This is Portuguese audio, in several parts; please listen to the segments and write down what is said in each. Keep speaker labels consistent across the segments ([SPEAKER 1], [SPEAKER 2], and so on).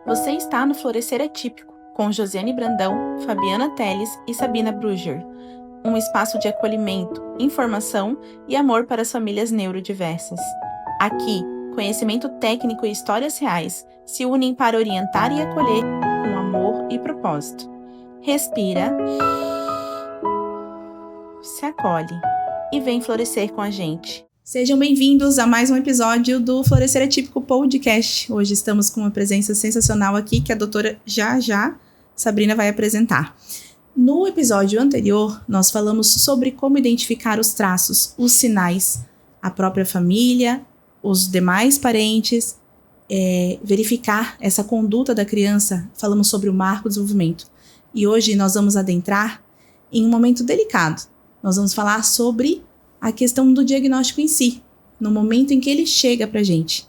[SPEAKER 1] Você está no Florescer Atípico, com Josiane Brandão, Fabiana Teles e Sabina Bruger. Um espaço de acolhimento, informação e amor para as famílias neurodiversas. Aqui, conhecimento técnico e histórias reais se unem para orientar e acolher com amor e propósito. Respira, se acolhe e vem florescer com a gente. Sejam bem-vindos a mais um episódio do Florescer Atípico Podcast. Hoje estamos com uma presença sensacional aqui que a doutora Sabrina vai apresentar. No episódio anterior, nós falamos sobre como identificar os traços, os sinais, a própria família, os demais parentes, verificar essa conduta da criança. Falamos sobre o marco do desenvolvimento. E hoje nós vamos adentrar em um momento delicado. Nós vamos falar sobre a questão do diagnóstico em si, no momento em que ele chega pra gente.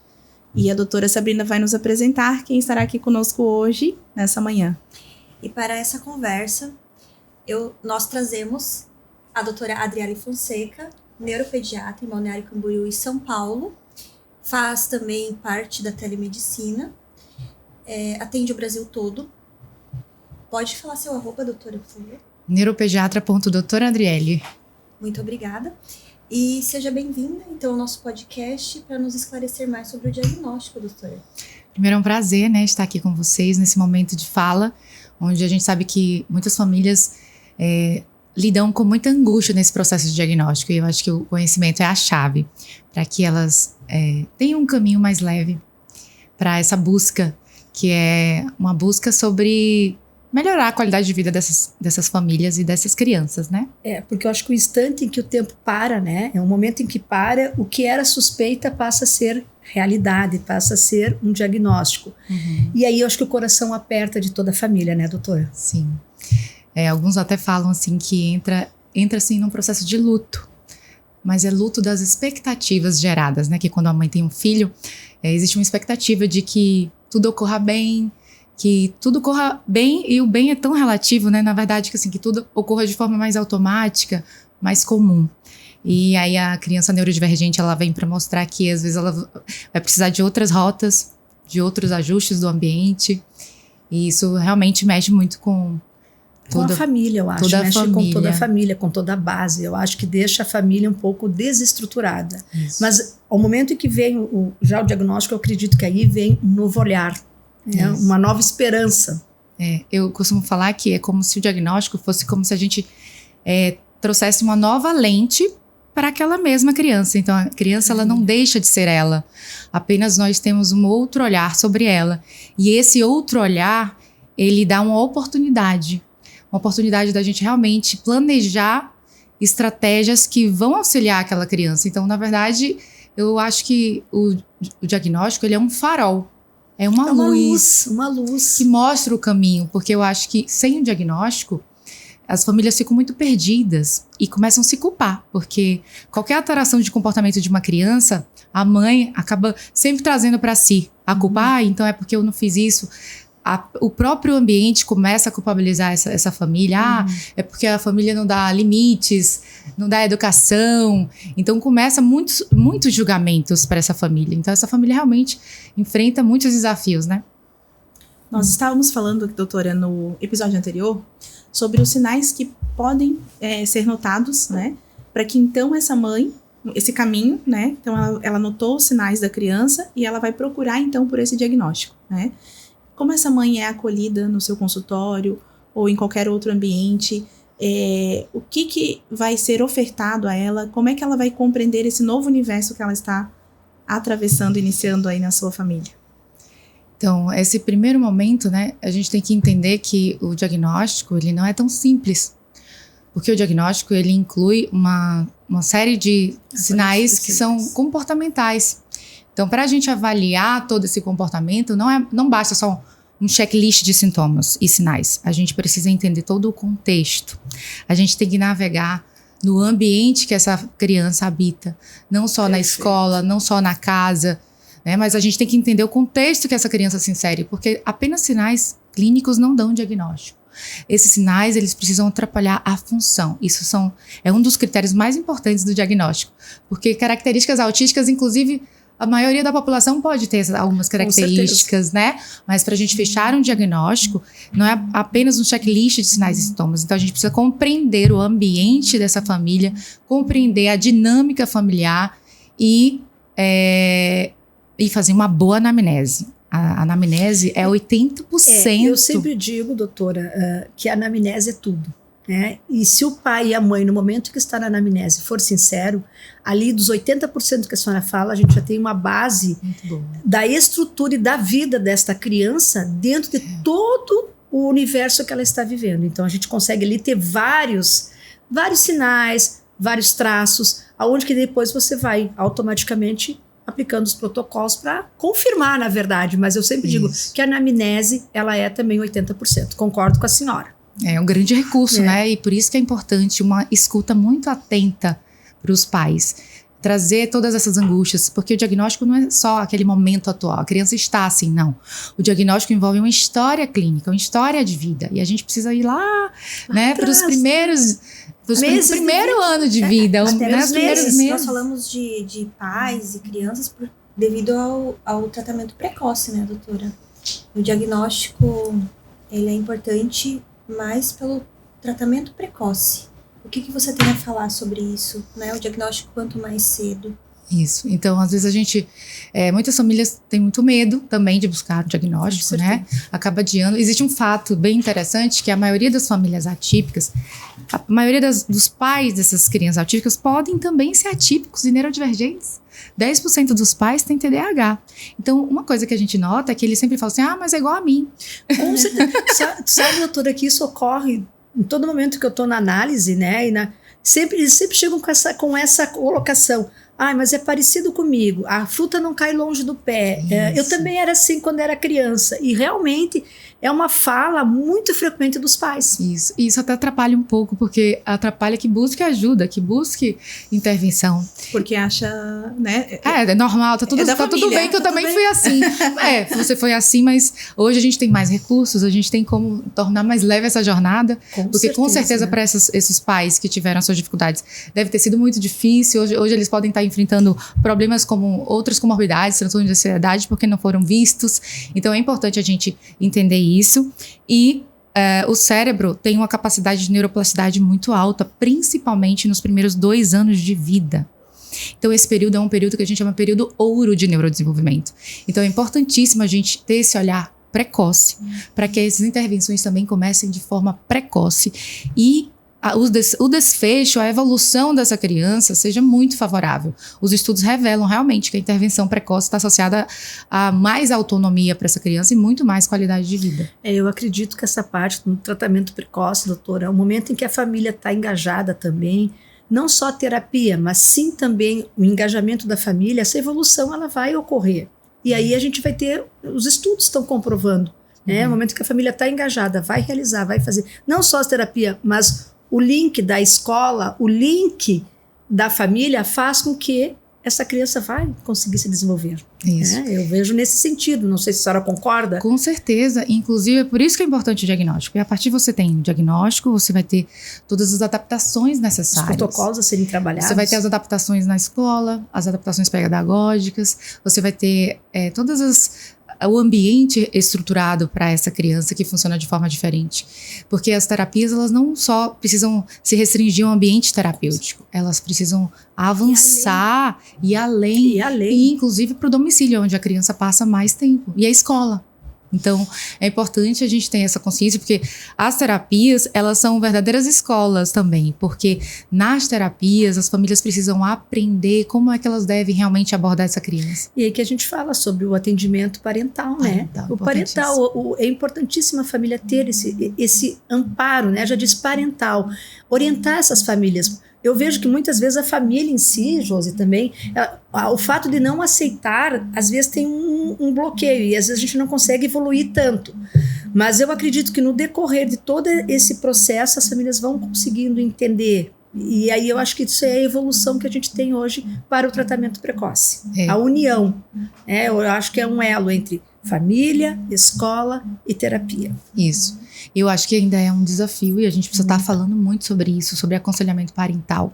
[SPEAKER 1] E a doutora Sabrina vai nos apresentar quem estará aqui conosco hoje, nessa manhã.
[SPEAKER 2] E para essa conversa, nós trazemos a doutora Adriele Fonseca, neuropediatra em Balneário Camboriú e São Paulo, faz também parte da telemedicina, atende o Brasil todo. Pode falar seu arroba, doutora, por favor?
[SPEAKER 3] Neuropediatra.doutora Adriele.
[SPEAKER 2] Muito obrigada. E seja bem-vinda, então, ao nosso podcast para nos esclarecer mais sobre o diagnóstico, doutora.
[SPEAKER 3] Primeiro, é um prazer, estar aqui com vocês nesse momento de fala, onde a gente sabe que muitas famílias lidam com muita angústia nesse processo de diagnóstico. E eu acho que o conhecimento é a chave para que elas tenham um caminho mais leve para essa busca, que é uma busca sobre melhorar a qualidade de vida dessas famílias e dessas crianças, né?
[SPEAKER 4] Porque eu acho que o instante em que o tempo para, é um momento em que para, o que era suspeita passa a ser realidade, passa a ser um diagnóstico. Uhum. E aí eu acho que o coração aperta de toda a família, né, doutora?
[SPEAKER 3] Sim. Alguns até falam assim que entra assim num processo de luto, mas é luto das expectativas geradas, né? Que quando a mãe tem um filho, existe uma expectativa de que tudo ocorra bem, que tudo corra bem, e o bem é tão relativo, né? Na verdade, que tudo ocorra de forma mais automática, mais comum. E aí a criança neurodivergente, ela vem para mostrar que às vezes ela vai precisar de outras rotas, de outros ajustes do ambiente, e isso realmente mexe muito com
[SPEAKER 4] a família, eu acho. Mexe com toda a família, com toda a base. Eu acho que deixa a família um pouco desestruturada. Isso. Mas ao momento em que vem já o diagnóstico, eu acredito que aí vem um novo olhar, uma nova esperança.
[SPEAKER 3] Eu costumo falar que é como se o diagnóstico fosse como se a gente trouxesse uma nova lente para aquela mesma criança. Então a criança ela não deixa de ser ela, apenas nós temos um outro olhar sobre ela. E esse outro olhar, ele dá uma oportunidade da gente realmente planejar estratégias que vão auxiliar aquela criança. Então, na verdade, eu acho que o diagnóstico ele é um farol. É uma luz
[SPEAKER 4] que
[SPEAKER 3] mostra o caminho, porque eu acho que sem o diagnóstico, as famílias ficam muito perdidas e começam a se culpar, porque qualquer alteração de comportamento de uma criança, a mãe acaba sempre trazendo para si a culpa, então é porque eu não fiz isso. O próprio ambiente começa a culpabilizar essa família, é porque a família não dá limites, não dá educação, então começa muitos julgamentos para essa família. Então essa família realmente enfrenta muitos desafios, né?
[SPEAKER 1] Nós estávamos falando, doutora, no episódio anterior, sobre os sinais que podem ser notados, né? Para que então essa mãe, esse caminho, né? Então ela notou os sinais da criança e ela vai procurar então por esse diagnóstico, né? Como essa mãe é acolhida no seu consultório ou em qualquer outro ambiente, o que vai ser ofertado a ela, como é que ela vai compreender esse novo universo que ela está atravessando, iniciando aí na sua família?
[SPEAKER 3] Então, esse primeiro momento, né, a gente tem que entender que o diagnóstico, ele não é tão simples, porque o diagnóstico, ele inclui uma série de sinais que são comportamentais. Então, para a gente avaliar todo esse comportamento, não basta só um checklist de sintomas e sinais. A gente precisa entender todo o contexto. A gente tem que navegar no ambiente que essa criança habita. Não só na escola, não só na casa, né? Mas a gente tem que entender o contexto que essa criança se insere, porque apenas sinais clínicos não dão diagnóstico. Esses sinais, eles precisam atrapalhar a função. Isso é um dos critérios mais importantes do diagnóstico, porque características autísticas, inclusive, a maioria da população pode ter algumas características, né? Mas para a gente fechar um diagnóstico, não é apenas um checklist de sinais e sintomas. Então, a gente precisa compreender o ambiente dessa família, compreender a dinâmica familiar e fazer uma boa anamnese. A anamnese é 80%.
[SPEAKER 4] Eu sempre digo, doutora, que a anamnese é tudo. Né? E se o pai e a mãe, no momento que está na anamnese, for sincero, ali dos 80% que a senhora fala, a gente já tem uma base da estrutura e da vida desta criança dentro de todo o universo que ela está vivendo. Então a gente consegue ali ter vários sinais, vários traços, aonde que depois você vai automaticamente aplicando os protocolos para confirmar, na verdade. Mas eu sempre digo que a anamnese, ela é também 80%. Concordo com a senhora.
[SPEAKER 3] É um grande recurso, né? E por isso que é importante uma escuta muito atenta para os pais. Trazer todas essas angústias, porque o diagnóstico não é só aquele momento atual. A criança está assim, não. O diagnóstico envolve uma história clínica, uma história de vida. E a gente precisa ir lá, né? Para os primeiros... primeiro ano de vida.
[SPEAKER 2] Até
[SPEAKER 3] né,
[SPEAKER 2] os primeiros meses. Nós falamos de pais e crianças devido ao tratamento precoce, né, doutora? O diagnóstico, ele é importante mais pelo tratamento precoce. O que você tem a falar sobre isso, né? O diagnóstico quanto mais cedo.
[SPEAKER 3] Isso. Então, às vezes a gente... muitas famílias têm muito medo também de buscar o diagnóstico, né? Acaba adiando. Existe um fato bem interessante que a maioria das famílias atípicas, a maioria dos pais dessas crianças atípicas podem também ser atípicos e neurodivergentes. 10% dos pais têm TDAH. Então, uma coisa que a gente nota é que eles sempre falam assim, mas é igual a mim.
[SPEAKER 4] Com certeza. Sabe, doutora, que isso ocorre em todo momento que eu estou na análise, né? Eles sempre chegam com essa colocação. Mas é parecido comigo. A fruta não cai longe do pé. Eu também era assim quando era criança. E realmente é uma fala muito frequente dos pais.
[SPEAKER 3] Isso até atrapalha um pouco, porque atrapalha que busque ajuda, que busque intervenção.
[SPEAKER 1] Porque acha, né?
[SPEAKER 3] É normal, tá tudo bem que eu também fui assim. Você foi assim, mas hoje a gente tem mais recursos, a gente tem como tornar mais leve essa jornada. Com certeza para esses pais que tiveram suas dificuldades, deve ter sido muito difícil. Hoje eles podem estar enfrentando problemas como outras comorbidades, transtornos de ansiedade, porque não foram vistos. Então é importante a gente entender isso. E o cérebro tem uma capacidade de neuroplasticidade muito alta, principalmente nos primeiros 2 anos de vida. Então esse período é um período que a gente chama período ouro de neurodesenvolvimento. Então é importantíssimo a gente ter esse olhar precoce, para que essas intervenções também comecem de forma precoce e o desfecho, a evolução dessa criança seja muito favorável. Os estudos revelam realmente que a intervenção precoce está associada a mais autonomia para essa criança e muito mais qualidade de vida.
[SPEAKER 4] Eu acredito que essa parte do tratamento precoce, doutora, é o momento em que a família está engajada também, não só a terapia, mas sim também o engajamento da família, essa evolução ela vai ocorrer. E aí a gente vai ter, os estudos estão comprovando, né? No momento que a família está engajada, vai realizar, vai fazer, não só a terapia, mas o link da escola, o link da família faz com que essa criança vai conseguir se desenvolver.
[SPEAKER 3] Isso.
[SPEAKER 4] Eu vejo nesse sentido, não sei se a senhora concorda.
[SPEAKER 3] Com certeza, inclusive é por isso que é importante o diagnóstico. E a partir de você tem o diagnóstico, você vai ter todas as adaptações necessárias.
[SPEAKER 4] Os protocolos a serem trabalhados.
[SPEAKER 3] Você vai ter as adaptações na escola, as adaptações pedagógicas, você vai ter o ambiente estruturado para essa criança que funciona de forma diferente. Porque as terapias, elas não só precisam se restringir ao ambiente terapêutico, elas precisam avançar e além. E inclusive para o domicílio, onde a criança passa mais tempo. E a escola. Então, é importante a gente ter essa consciência, porque as terapias, elas são verdadeiras escolas também, porque nas terapias as famílias precisam aprender como é que elas devem realmente abordar essa criança.
[SPEAKER 4] E aí que a gente fala sobre o atendimento parental, né? O parental, é importantíssimo a família ter esse amparo, né? Já diz parental, orientar essas famílias. Eu vejo que muitas vezes a família em si, Josi, também, o fato de não aceitar, às vezes tem um bloqueio e às vezes a gente não consegue evoluir tanto. Mas eu acredito que no decorrer de todo esse processo, as famílias vão conseguindo entender. E aí eu acho que isso é a evolução que a gente tem hoje para o tratamento precoce. A união. Eu acho que é um elo entre família, escola e terapia.
[SPEAKER 3] Isso. Eu acho que ainda é um desafio e a gente precisa estar falando muito sobre isso, sobre aconselhamento parental.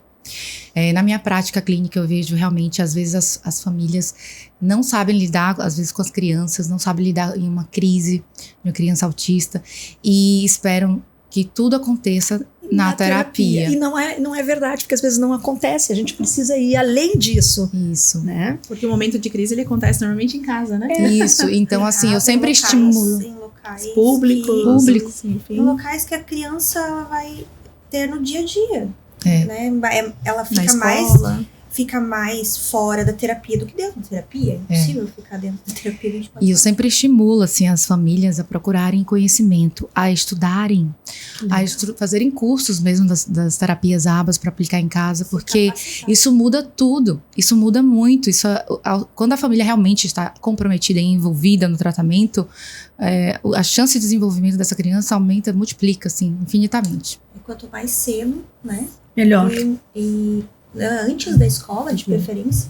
[SPEAKER 3] Na minha prática clínica eu vejo realmente, às vezes as famílias não sabem lidar, às vezes com as crianças, não sabem lidar em uma crise de uma criança autista e esperam que tudo aconteça na terapia.
[SPEAKER 4] E não é verdade, porque às vezes não acontece, a gente precisa ir além disso.
[SPEAKER 3] Isso.
[SPEAKER 4] Né?
[SPEAKER 1] Porque o momento de crise ele acontece normalmente em casa, né?
[SPEAKER 3] Isso, então assim, eu sempre estimulo.
[SPEAKER 2] Em locais
[SPEAKER 1] públicos,
[SPEAKER 2] em locais que a criança vai ter no dia a dia. Né? Ela fica mais fora da terapia do que dentro da terapia. É impossível ficar dentro da terapia 24 horas.
[SPEAKER 3] E eu sempre estimulo assim, as famílias a procurarem conhecimento, a estudarem, fazerem cursos mesmo das terapias ABAS para aplicar em casa, porque isso muda tudo, isso muda muito. Quando a família realmente está comprometida e envolvida no tratamento, a chance de desenvolvimento dessa criança aumenta, multiplica assim, infinitamente.
[SPEAKER 2] E quanto mais cedo, né?
[SPEAKER 4] Melhor.
[SPEAKER 2] E antes da escola, de preferência,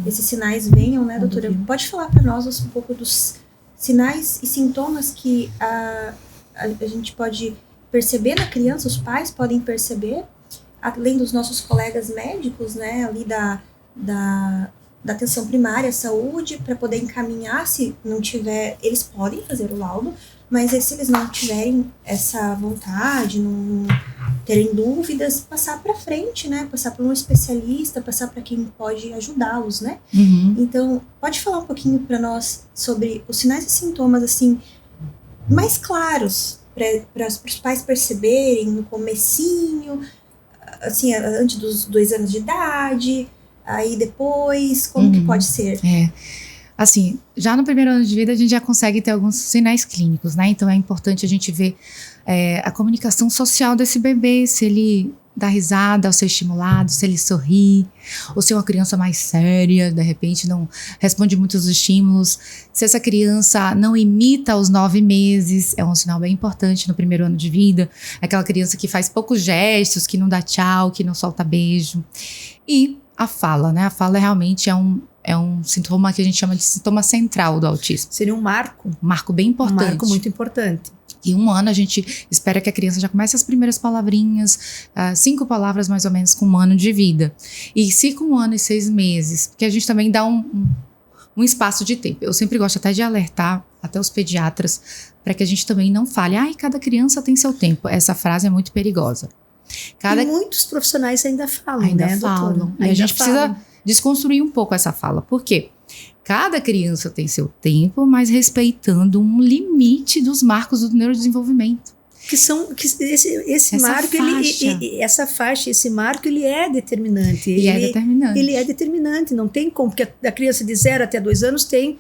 [SPEAKER 2] esses sinais venham, né, doutora? Pode falar para nós um pouco dos sinais e sintomas que a gente pode perceber na criança, os pais podem perceber, além dos nossos colegas médicos, né, ali da atenção primária, saúde, para poder encaminhar, se não tiver, eles podem fazer o laudo, mas se eles não tiverem essa vontade, não terem dúvidas, passar para frente, né? Passar para um especialista, passar para quem pode ajudá-los, né?
[SPEAKER 3] Uhum.
[SPEAKER 2] Então, pode falar um pouquinho para nós sobre os sinais e sintomas, assim, mais claros, para os pais perceberem no comecinho, assim, antes dos 2 anos de idade, aí depois, como que pode ser?
[SPEAKER 3] Assim, já no primeiro ano de vida a gente já consegue ter alguns sinais clínicos, né? Então é importante a gente ver a comunicação social desse bebê, se ele dá risada ao ser estimulado, se ele sorri, ou se é uma criança mais séria, de repente não responde muitos estímulos. Se essa criança não imita aos 9 meses, é um sinal bem importante no primeiro ano de vida. Aquela criança que faz poucos gestos, que não dá tchau, que não solta beijo. E a fala, né? A fala realmente é um sintoma que a gente chama de sintoma central do autismo.
[SPEAKER 4] Seria um marco.
[SPEAKER 3] Um marco bem importante.
[SPEAKER 4] Um marco muito importante.
[SPEAKER 3] Em 1 ano a gente espera que a criança já comece as primeiras palavrinhas, 5 palavras mais ou menos com 1 ano de vida. E se com 1 ano e 6 meses, porque a gente também dá um espaço de tempo. Eu sempre gosto até de alertar até os pediatras para que a gente também não fale, cada criança tem seu tempo. Essa frase é muito perigosa.
[SPEAKER 4] E muitos profissionais ainda falam, né, doutora?
[SPEAKER 3] E a gente precisa desconstruir um pouco essa fala. Por quê? Cada criança tem seu tempo, mas respeitando um limite dos marcos do neurodesenvolvimento.
[SPEAKER 4] Essa faixa, esse marco, ele é determinante.
[SPEAKER 3] Ele é determinante.
[SPEAKER 4] Não tem como, porque a criança de 0 até 2 anos tem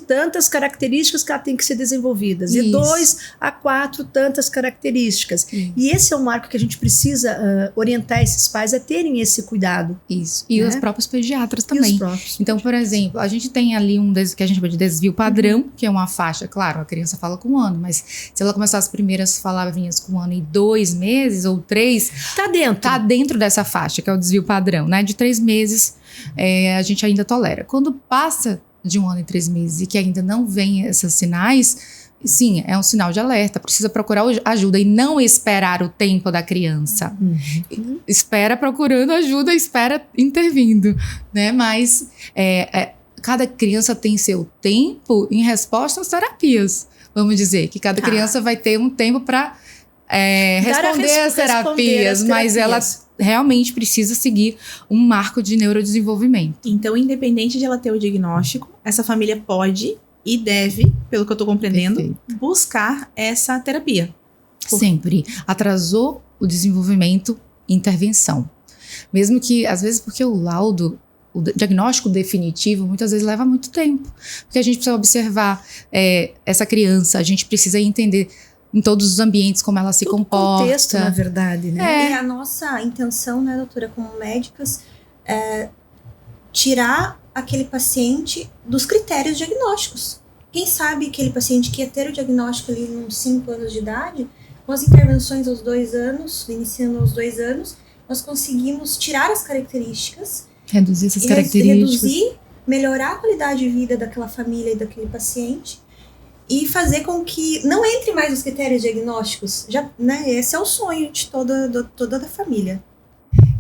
[SPEAKER 4] tantas características que ela tem que ser desenvolvidas. De 2 a 4, tantas características. E esse é um marco que a gente precisa orientar esses pais a terem esse cuidado.
[SPEAKER 3] Isso. E os próprios pediatras também. Então, por exemplo, a gente tem ali que a gente chama de desvio padrão, que é uma faixa, claro, a criança fala com 1 ano, mas se ela começar as primeiras palavrinhas com 1 ano e 2 meses ou 3, tá dentro dessa faixa, que é o desvio padrão, né? De 3 meses, a gente ainda tolera. Quando passa de 1 ano e 3 meses e que ainda não vem esses sinais, sim, é um sinal de alerta. Precisa procurar ajuda e não esperar o tempo da criança. Espera procurando ajuda, espera intervindo, né? Mas cada criança tem seu tempo em resposta às terapias. Vamos dizer que cada criança vai ter um tempo para responder às terapias, mas ela realmente precisa seguir um marco de neurodesenvolvimento.
[SPEAKER 1] Então, independente de ela ter o diagnóstico, essa família pode e deve, pelo que eu tô compreendendo, buscar essa terapia.
[SPEAKER 3] Sempre. Atrasou o desenvolvimento, intervenção. Mesmo que, às vezes, porque o laudo, o diagnóstico definitivo, muitas vezes leva muito tempo. Porque a gente precisa observar essa criança, a gente precisa entender em todos os ambientes como ela se comporta.
[SPEAKER 4] O contexto, na verdade, né?
[SPEAKER 2] E a nossa intenção, né, doutora, como médicas, é tirar aquele paciente dos critérios diagnósticos. Quem sabe aquele paciente que ia ter o diagnóstico ali nos 5 anos de idade, com as intervenções aos 2 anos, iniciando aos 2 anos, nós conseguimos tirar as características,
[SPEAKER 3] reduzir essas características,
[SPEAKER 2] melhorar a qualidade de vida daquela família e daquele paciente, e fazer com que não entre mais os critérios diagnósticos. Esse é o sonho de toda a família.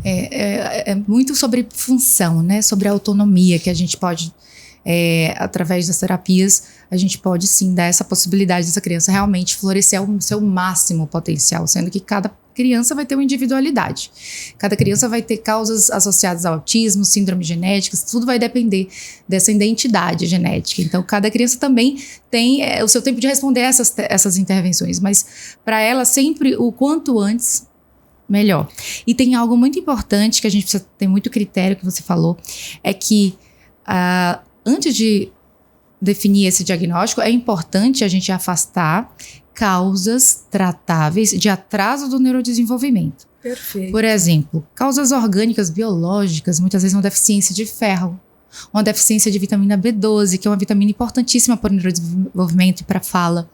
[SPEAKER 3] É muito sobre função, né? Sobre a autonomia que a gente pode, através das terapias, a gente pode sim dar essa possibilidade dessa criança realmente florescer ao seu máximo potencial, sendo que cada criança vai ter uma individualidade. Cada criança vai ter causas associadas ao autismo, síndrome genéticas, tudo vai depender dessa identidade genética. Então, cada criança também tem o seu tempo de responder essas intervenções, mas para ela sempre o quanto antes, melhor. E tem algo muito importante que a gente precisa ter muito critério, que você falou, é que antes de definir esse diagnóstico, é importante a gente afastar causas tratáveis de atraso do neurodesenvolvimento.
[SPEAKER 4] Perfeito.
[SPEAKER 3] Por exemplo, causas orgânicas biológicas, muitas vezes uma deficiência de ferro, uma deficiência de vitamina B12, que é uma vitamina importantíssima para o neurodesenvolvimento e para a fala.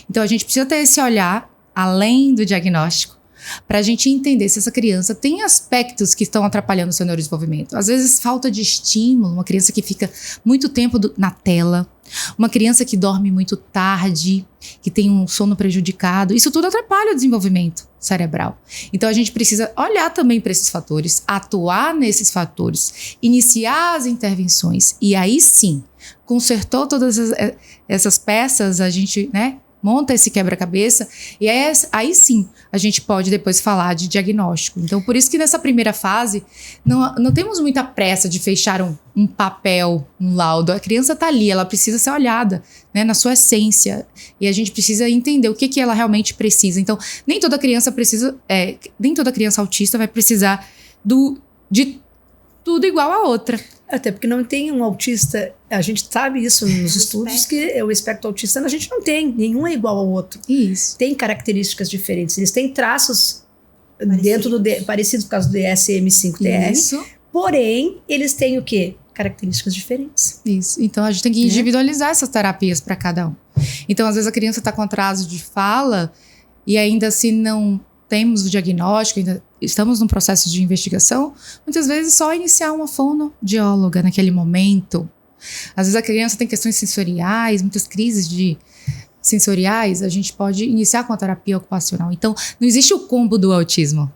[SPEAKER 3] Então, a gente precisa ter esse olhar além do diagnóstico, para a gente entender se essa criança tem aspectos que estão atrapalhando o seu neurodesenvolvimento. Às vezes, falta de estímulo, uma criança que fica muito tempo na tela, uma criança que dorme muito tarde, que tem um sono prejudicado, isso tudo atrapalha o desenvolvimento cerebral. Então, a gente precisa olhar também para esses fatores, atuar nesses fatores, iniciar as intervenções, e aí sim, consertou todas essas peças, a gente, monta esse quebra-cabeça e aí sim a gente pode depois falar de diagnóstico. Então, por isso que nessa primeira fase não temos muita pressa de fechar um papel, um laudo. A criança está ali, ela precisa ser olhada, na sua essência, e a gente precisa entender o que ela realmente precisa. Então, nem toda criança autista vai precisar de tudo igual a outra.
[SPEAKER 4] Até porque não tem um autista, a gente sabe isso nos estudos, que o espectro autista a gente não tem, nenhum é igual ao outro.
[SPEAKER 3] Isso.
[SPEAKER 4] Tem características diferentes, eles têm traços parecidos por causa do DSM-5-TR,
[SPEAKER 3] isso.
[SPEAKER 4] Porém, eles têm o quê? Características diferentes.
[SPEAKER 3] Isso, então a gente tem que individualizar essas terapias para cada um. Então, às vezes a criança está com atraso de fala e ainda assim não temos o diagnóstico, ainda estamos num processo de investigação, muitas vezes só iniciar uma fonoaudióloga naquele momento. Às vezes a criança tem questões sensoriais, muitas crises sensoriais, a gente pode iniciar com a terapia ocupacional. Então, não existe o combo do autismo.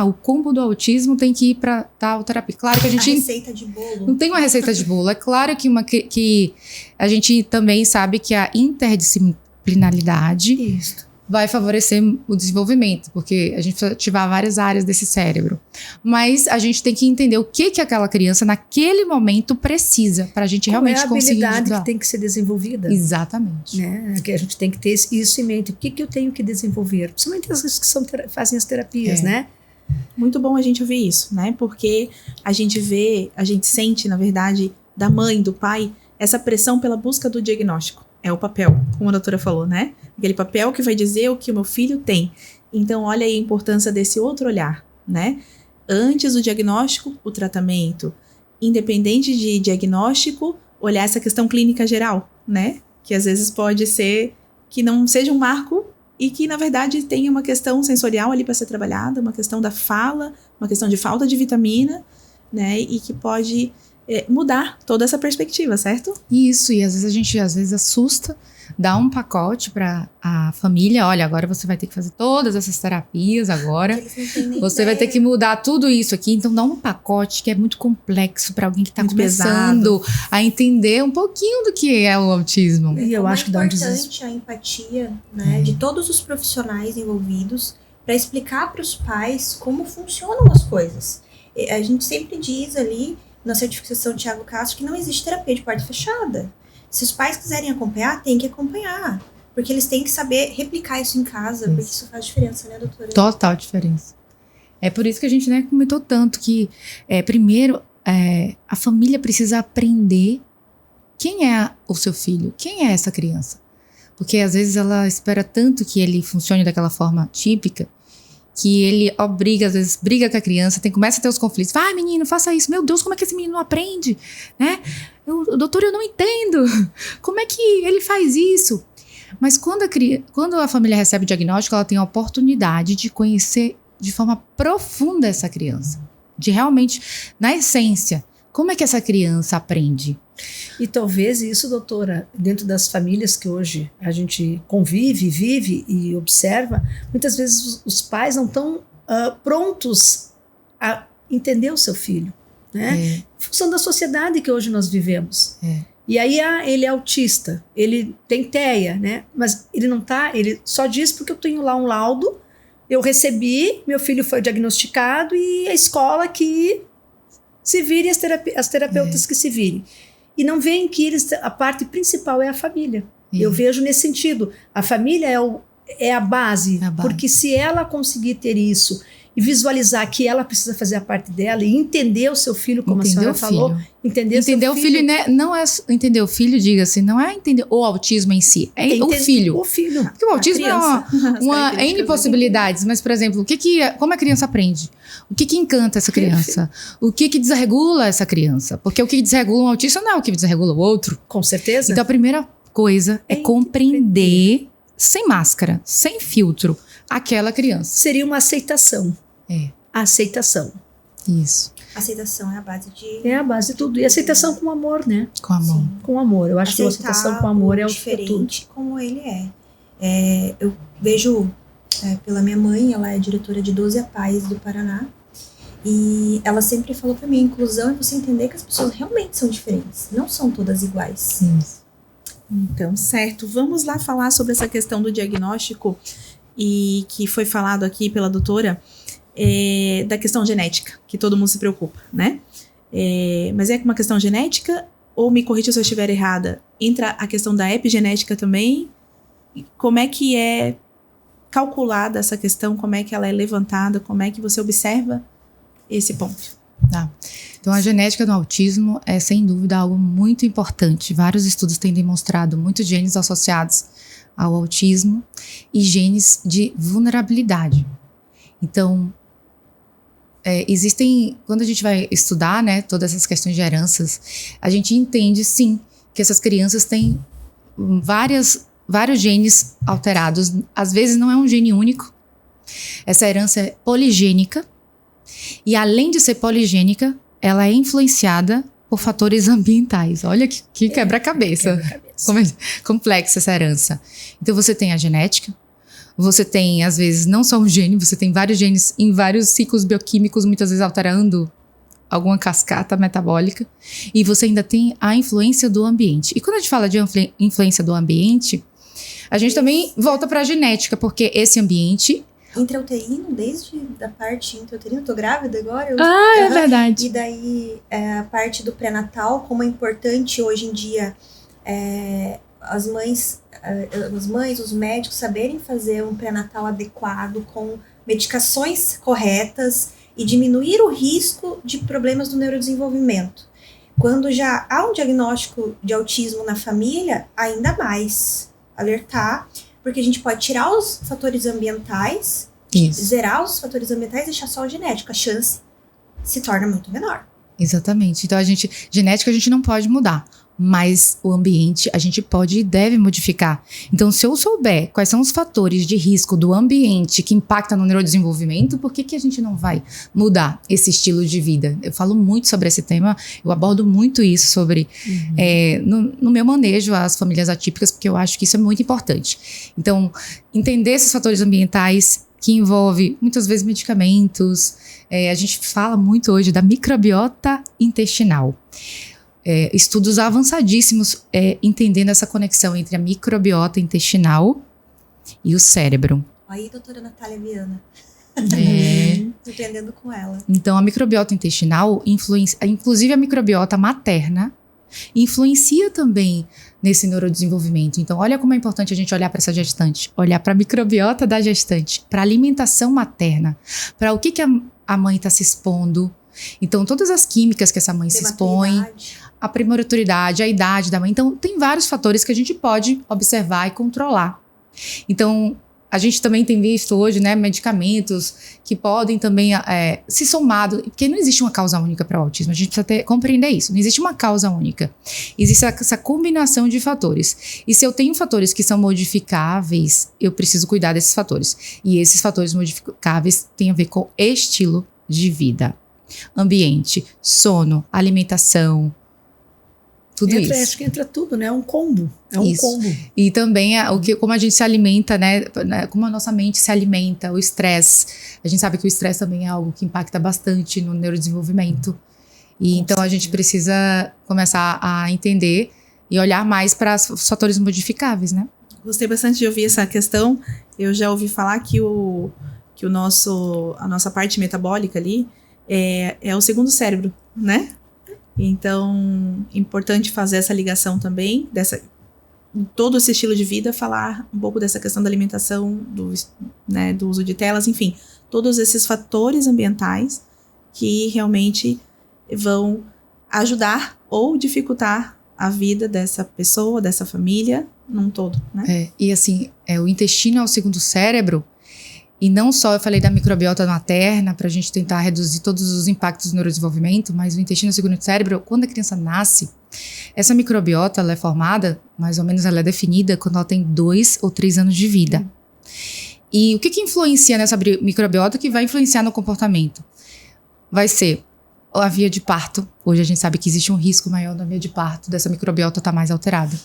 [SPEAKER 3] O combo do autismo tem que ir para tal terapia. Claro que a gente...
[SPEAKER 2] receita de bolo.
[SPEAKER 3] Não tem uma receita de bolo. É claro que a gente também sabe que a interdisciplinaridade...
[SPEAKER 4] Isso.
[SPEAKER 3] Vai favorecer o desenvolvimento, porque a gente precisa ativar várias áreas desse cérebro. Mas a gente tem que entender o que aquela criança naquele momento precisa, para a gente realmente conseguir
[SPEAKER 4] a habilidade que tem que ser desenvolvida.
[SPEAKER 3] Exatamente.
[SPEAKER 4] Que a gente tem que ter isso em mente. O que eu tenho que desenvolver? Principalmente as que fazem as terapias,
[SPEAKER 1] Muito bom a gente ouvir isso, Porque a gente sente, na verdade, da mãe, do pai, essa pressão pela busca do diagnóstico. É o papel, como a doutora falou, Aquele papel que vai dizer o que o meu filho tem. Então, olha aí a importância desse outro olhar, Antes do diagnóstico, o tratamento. Independente de diagnóstico, olhar essa questão clínica geral, Que às vezes pode ser que não seja um marco e que, na verdade, tenha uma questão sensorial ali para ser trabalhada, uma questão da fala, uma questão de falta de vitamina, E que pode... mudar toda essa perspectiva, certo?
[SPEAKER 3] Isso, e às vezes a gente assusta, dá um pacote para a família, olha, agora você vai ter que fazer todas essas terapias agora, você vai ter que mudar tudo isso aqui, então dá um pacote que é muito complexo para alguém que está começando a entender um pouquinho do que é o autismo.
[SPEAKER 2] E eu acho que dá importante a empatia, de todos os profissionais envolvidos para explicar para os pais como funcionam as coisas. A gente sempre diz ali na certificação Thiago Castro que não existe terapia de porta fechada. Se os pais quiserem acompanhar, tem que acompanhar. Porque eles têm que saber replicar isso em casa, porque isso faz diferença, doutora?
[SPEAKER 3] Total diferença. É por isso que a gente comentou tanto que, primeiro, a família precisa aprender quem é o seu filho, quem é essa criança. Porque às vezes ela espera tanto que ele funcione daquela forma típica, que ele às vezes briga com a criança, começa a ter os conflitos. Vai, menino, faça isso. Meu Deus, como é que esse menino não aprende? Doutor, eu não entendo. Como é que ele faz isso? Mas quando a família recebe o diagnóstico, ela tem a oportunidade de conhecer de forma profunda essa criança. De realmente, na essência, como é que essa criança aprende?
[SPEAKER 4] E talvez isso, doutora, dentro das famílias que hoje a gente convive, vive e observa, muitas vezes os pais não estão prontos a entender o seu filho, né? Em função da sociedade que hoje nós vivemos. E aí, ele é autista, ele tem TEA, né? Mas ele não tá, ele só diz porque eu tenho lá um laudo, eu recebi, meu filho foi diagnosticado e a escola que se vire, as terapeutas que se virem. E não veem que a parte principal é a família. Eu vejo nesse sentido, a família é a base, porque se ela conseguir ter isso e visualizar que ela precisa fazer a parte dela e entender o seu filho, como a senhora falou, entender o filho,
[SPEAKER 3] né? Não é entender o filho, diga-se, não é entender o autismo em si, é o filho.
[SPEAKER 4] O filho.
[SPEAKER 3] Porque o autismo é uma N possibilidades, mas, por exemplo, como a criança aprende? O que encanta essa criança? O que desregula essa criança? Porque o que desregula um autista não é o que desregula o outro.
[SPEAKER 4] Com certeza.
[SPEAKER 3] Então, a primeira coisa é compreender, sem máscara, sem filtro, aquela criança.
[SPEAKER 4] Seria uma aceitação. Aceitação.
[SPEAKER 3] Isso.
[SPEAKER 2] Aceitação é a base de...
[SPEAKER 4] É a base de tudo. E aceitação com amor, né?
[SPEAKER 3] Com amor.
[SPEAKER 2] Sim.
[SPEAKER 4] Com amor. Eu acho que a aceitação com amor é o
[SPEAKER 2] diferente como ele é. Eu vejo pela minha mãe, ela é diretora de 12 APAES do Paraná. E ela sempre falou pra mim, inclusão é você entender que as pessoas realmente são diferentes. Não são todas iguais.
[SPEAKER 3] Sim.
[SPEAKER 1] Então, certo. Vamos lá falar sobre essa questão do diagnóstico e que foi falado aqui pela doutora, da questão genética, que todo mundo se preocupa, né? Mas é uma questão genética, ou me corrija se eu estiver errada, entra a questão da epigenética também? Como é que é calculada essa questão, como é que ela é levantada, como é que você observa esse ponto?
[SPEAKER 3] Então, a genética do autismo é, sem dúvida, algo muito importante. Vários estudos têm demonstrado muitos genes associados ao autismo e genes de vulnerabilidade. Então, existem, quando a gente vai estudar, né, todas essas questões de heranças, a gente entende, sim, que essas crianças têm vários genes alterados. Às vezes não é um gene único. Essa herança é poligênica. E além de ser poligênica, ela é influenciada por fatores ambientais. Olha que quebra-cabeça. Como é complexa essa herança. Então você tem a genética, você tem, às vezes, não só um gene, você tem vários genes em vários ciclos bioquímicos, muitas vezes alterando alguma cascata metabólica, e você ainda tem a influência do ambiente. E quando a gente fala de influência do ambiente, a gente também volta para a genética, porque esse ambiente...
[SPEAKER 2] Intrauterino, desde a parte intrauterina, eu tô grávida agora.
[SPEAKER 3] É verdade.
[SPEAKER 2] E daí, a parte do pré-natal, como é importante hoje em dia as mães, os médicos saberem fazer um pré-natal adequado, com medicações corretas e diminuir o risco de problemas do neurodesenvolvimento. Quando já há um diagnóstico de autismo na família, ainda mais alertar, porque a gente pode tirar os fatores ambientais, zerar os fatores ambientais e deixar só o genético. A chance se torna muito menor.
[SPEAKER 3] Exatamente. Então, genética a gente não pode mudar, mas o ambiente a gente pode e deve modificar. Então, se eu souber quais são os fatores de risco do ambiente que impactam no neurodesenvolvimento, por que a gente não vai mudar esse estilo de vida? Eu falo muito sobre esse tema, eu abordo muito isso sobre no meu manejo às famílias atípicas, porque eu acho que isso é muito importante. Então, entender esses fatores ambientais que envolve muitas vezes medicamentos. A gente fala muito hoje da microbiota intestinal. Estudos avançadíssimos entendendo essa conexão entre a microbiota intestinal e o cérebro.
[SPEAKER 2] Aí, doutora Natália Viana. Aprendendo com ela.
[SPEAKER 3] Então, a microbiota intestinal, inclusive a microbiota materna, influencia também nesse neurodesenvolvimento. Então, olha como é importante a gente olhar para essa gestante, olhar para a microbiota da gestante, para a alimentação materna, para o que a mãe está se expondo. Então, todas as químicas que essa mãe se expõe, a prematuridade, a idade da mãe. Então, tem vários fatores que a gente pode observar e controlar. Então, a gente também tem visto hoje, né, medicamentos que podem também se somado, porque não existe uma causa única para o autismo, a gente precisa compreender isso, não existe uma causa única, existe essa combinação de fatores, e se eu tenho fatores que são modificáveis, eu preciso cuidar desses fatores, e esses fatores modificáveis têm a ver com estilo de vida, ambiente, sono, alimentação, Tudo isso.
[SPEAKER 4] Acho que entra tudo, né? É um combo. Combo.
[SPEAKER 3] E também como a gente se alimenta, né? Como a nossa mente se alimenta, o estresse. A gente sabe que o estresse também é algo que impacta bastante no neurodesenvolvimento. E então a gente precisa começar a entender e olhar mais para os fatores modificáveis, né?
[SPEAKER 1] Gostei bastante de ouvir essa questão. Eu já ouvi falar que a nossa parte metabólica ali é o segundo cérebro, né? Então, importante fazer essa ligação também, todo esse estilo de vida, falar um pouco dessa questão da alimentação, do uso de telas, enfim, todos esses fatores ambientais que realmente vão ajudar ou dificultar a vida dessa pessoa, dessa família, num todo, né?
[SPEAKER 3] E assim, o intestino é o segundo cérebro, e não só eu falei da microbiota materna, pra gente tentar reduzir todos os impactos do neurodesenvolvimento, mas o intestino é o segundo cérebro. Quando a criança nasce, essa microbiota, ela é formada, mais ou menos ela é definida quando ela tem 2 ou 3 anos de vida. E o que influencia nessa microbiota que vai influenciar no comportamento? Vai ser a via de parto. Hoje a gente sabe que existe um risco maior na via de parto dessa microbiota estar mais alterada.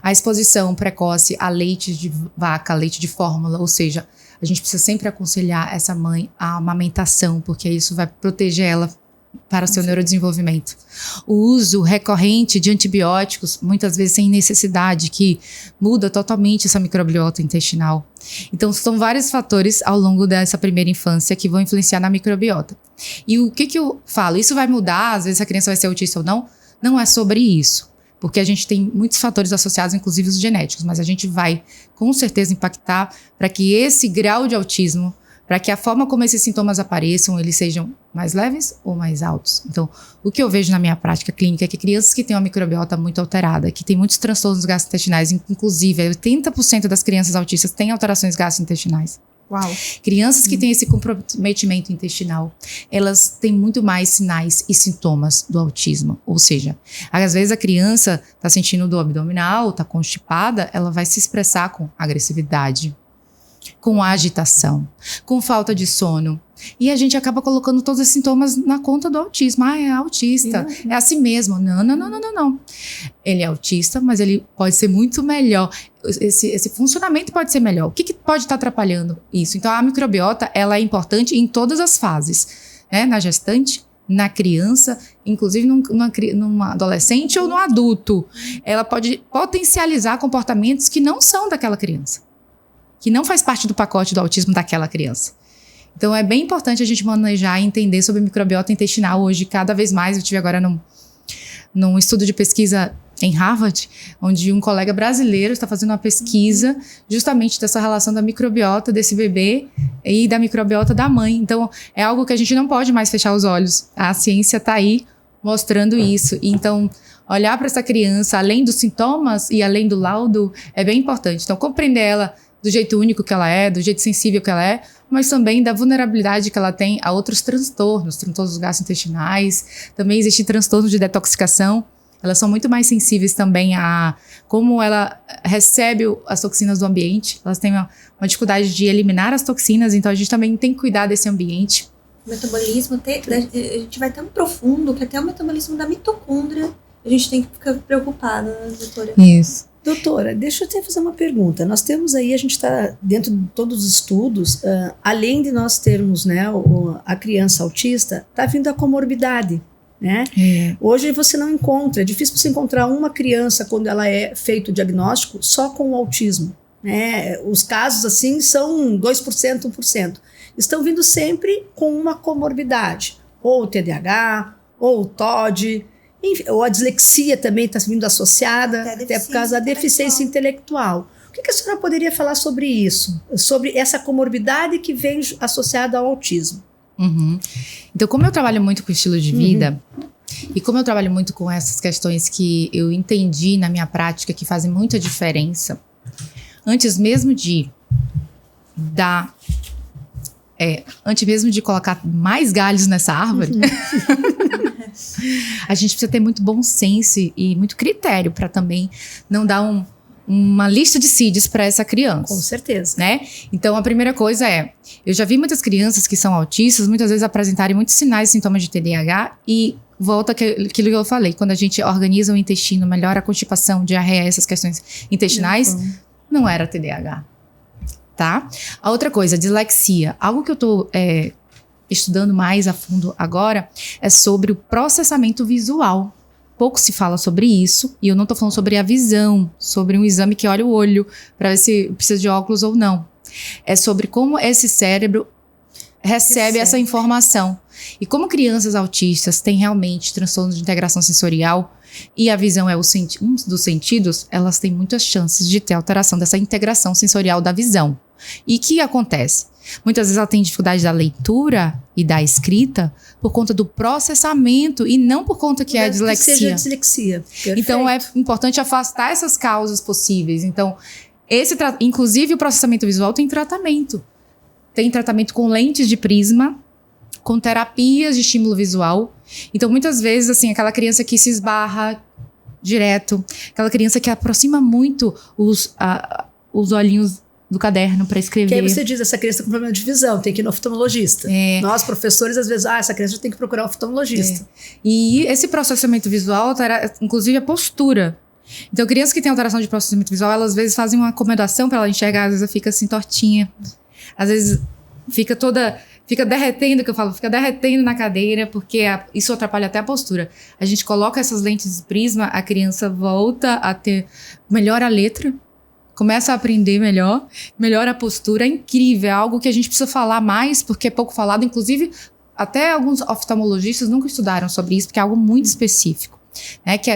[SPEAKER 3] A exposição precoce a leite de vaca, leite de fórmula, ou seja, a gente precisa sempre aconselhar essa mãe a amamentação, porque isso vai proteger ela para o seu neurodesenvolvimento. O uso recorrente de antibióticos, muitas vezes sem necessidade, que muda totalmente essa microbiota intestinal. Então, são vários fatores ao longo dessa primeira infância que vão influenciar na microbiota. E o que eu falo? Isso vai mudar, às vezes a criança vai ser autista ou não? Não é sobre isso. Porque a gente tem muitos fatores associados, inclusive os genéticos, mas a gente vai, com certeza, impactar para que esse grau de autismo, para que a forma como esses sintomas apareçam, eles sejam mais leves ou mais altos. Então, o que eu vejo na minha prática clínica é que crianças que têm uma microbiota muito alterada, que têm muitos transtornos gastrointestinais, inclusive 80% das crianças autistas têm alterações gastrointestinais.
[SPEAKER 1] Uau.
[SPEAKER 3] Crianças que têm esse comprometimento intestinal, elas têm muito mais sinais e sintomas do autismo. Ou seja, às vezes a criança está sentindo dor abdominal, está constipada, ela vai se expressar com agressividade, com agitação, com falta de sono. E a gente acaba colocando todos esses sintomas na conta do autismo. É autista, é assim mesmo. Não. Ele é autista, mas ele pode ser muito melhor. Esse funcionamento pode ser melhor. O que pode estar atrapalhando isso? Então, a microbiota, ela é importante em todas as fases, né? Na gestante, na criança, inclusive numa adolescente ou no adulto. Ela pode potencializar comportamentos que não são daquela criança, que não faz parte do pacote do autismo daquela criança. Então, é bem importante a gente manejar e entender sobre microbiota intestinal hoje, cada vez mais. Eu tive agora num estudo de pesquisa em Harvard, onde um colega brasileiro está fazendo uma pesquisa justamente dessa relação da microbiota desse bebê e da microbiota da mãe. Então, é algo que a gente não pode mais fechar os olhos. A ciência está aí mostrando isso. Então, olhar para essa criança, além dos sintomas e além do laudo, é bem importante. Então, compreender ela do jeito único que ela é, do jeito sensível que ela é, mas também da vulnerabilidade que ela tem a outros transtornos gastrointestinais. Também existe transtorno de detoxicação. Elas são muito mais sensíveis também a como ela recebe as toxinas do ambiente. Elas têm uma dificuldade de eliminar as toxinas, então a gente também tem que cuidar desse ambiente.
[SPEAKER 2] O metabolismo, a gente vai tão profundo que até o metabolismo da mitocôndria a gente tem que ficar preocupada, né, doutora?
[SPEAKER 3] Isso.
[SPEAKER 4] Doutora, deixa eu te fazer uma pergunta. Nós temos aí, a gente está dentro de todos os estudos, além de nós termos, né, a criança autista, está vindo a comorbidade, né? Hoje você não encontra, é difícil você encontrar uma criança quando ela é feito o diagnóstico só com o autismo, né? Os casos assim são 2%, 1%. Estão vindo sempre com uma comorbidade, ou o TDAH, ou o TOD, ou a dislexia também está vindo associada, até por causa da deficiência intelectual. O que a senhora poderia falar sobre isso? Sobre essa comorbidade que vem associada ao autismo?
[SPEAKER 3] Então, como eu trabalho muito com estilo de vida, e como eu trabalho muito com essas questões que eu entendi na minha prática que fazem muita diferença, antes mesmo de colocar mais galhos nessa árvore, a gente precisa ter muito bom senso e muito critério para também não dar uma lista de CIDs para essa criança.
[SPEAKER 4] Com certeza.
[SPEAKER 3] Né? Então, a primeira coisa eu já vi muitas crianças que são autistas, muitas vezes apresentarem muitos sinais e sintomas de TDAH e volta aquilo que eu falei. Quando a gente organiza o intestino, melhora a constipação, diarreia, essas questões intestinais, não era TDAH, tá? A outra coisa, dislexia. Algo que eu tô estudando mais a fundo agora é sobre o processamento visual. Pouco se fala sobre isso, e eu não tô falando sobre a visão, sobre um exame que olha o olho para ver se precisa de óculos ou não. É sobre como esse cérebro recebe essa informação. E como crianças autistas têm realmente transtorno de integração sensorial e a visão é um dos sentidos, elas têm muitas chances de ter alteração dessa integração sensorial da visão. E o que acontece? Muitas vezes ela tem dificuldade da leitura e da escrita por conta do processamento e não por conta que é a dislexia.
[SPEAKER 4] Que seja dislexia. Perfeito.
[SPEAKER 3] Então é importante afastar essas causas possíveis. Então, inclusive o processamento visual tem tratamento. Tem tratamento com lentes de prisma, com terapias de estímulo visual. Então, muitas vezes, assim, aquela criança que se esbarra direto, aquela criança que aproxima muito os olhinhos do caderno para escrever.
[SPEAKER 4] Que aí você diz, essa criança com problema de visão, tem que ir no oftalmologista. Nós, professores, às vezes, essa criança tem que procurar o oftalmologista.
[SPEAKER 3] E esse processamento visual altera, inclusive, a postura. Então, crianças que têm alteração de processamento visual, elas às vezes fazem uma acomodação para ela enxergar, às vezes ela fica assim, tortinha. Às vezes fica derretendo, que eu falo, fica derretendo na cadeira, porque isso atrapalha até a postura. A gente coloca essas lentes de prisma, a criança volta a melhora a letra, começa a aprender melhor, melhora a postura, é incrível, é algo que a gente precisa falar mais, porque é pouco falado, inclusive até alguns oftalmologistas nunca estudaram sobre isso, porque é algo muito específico, né, que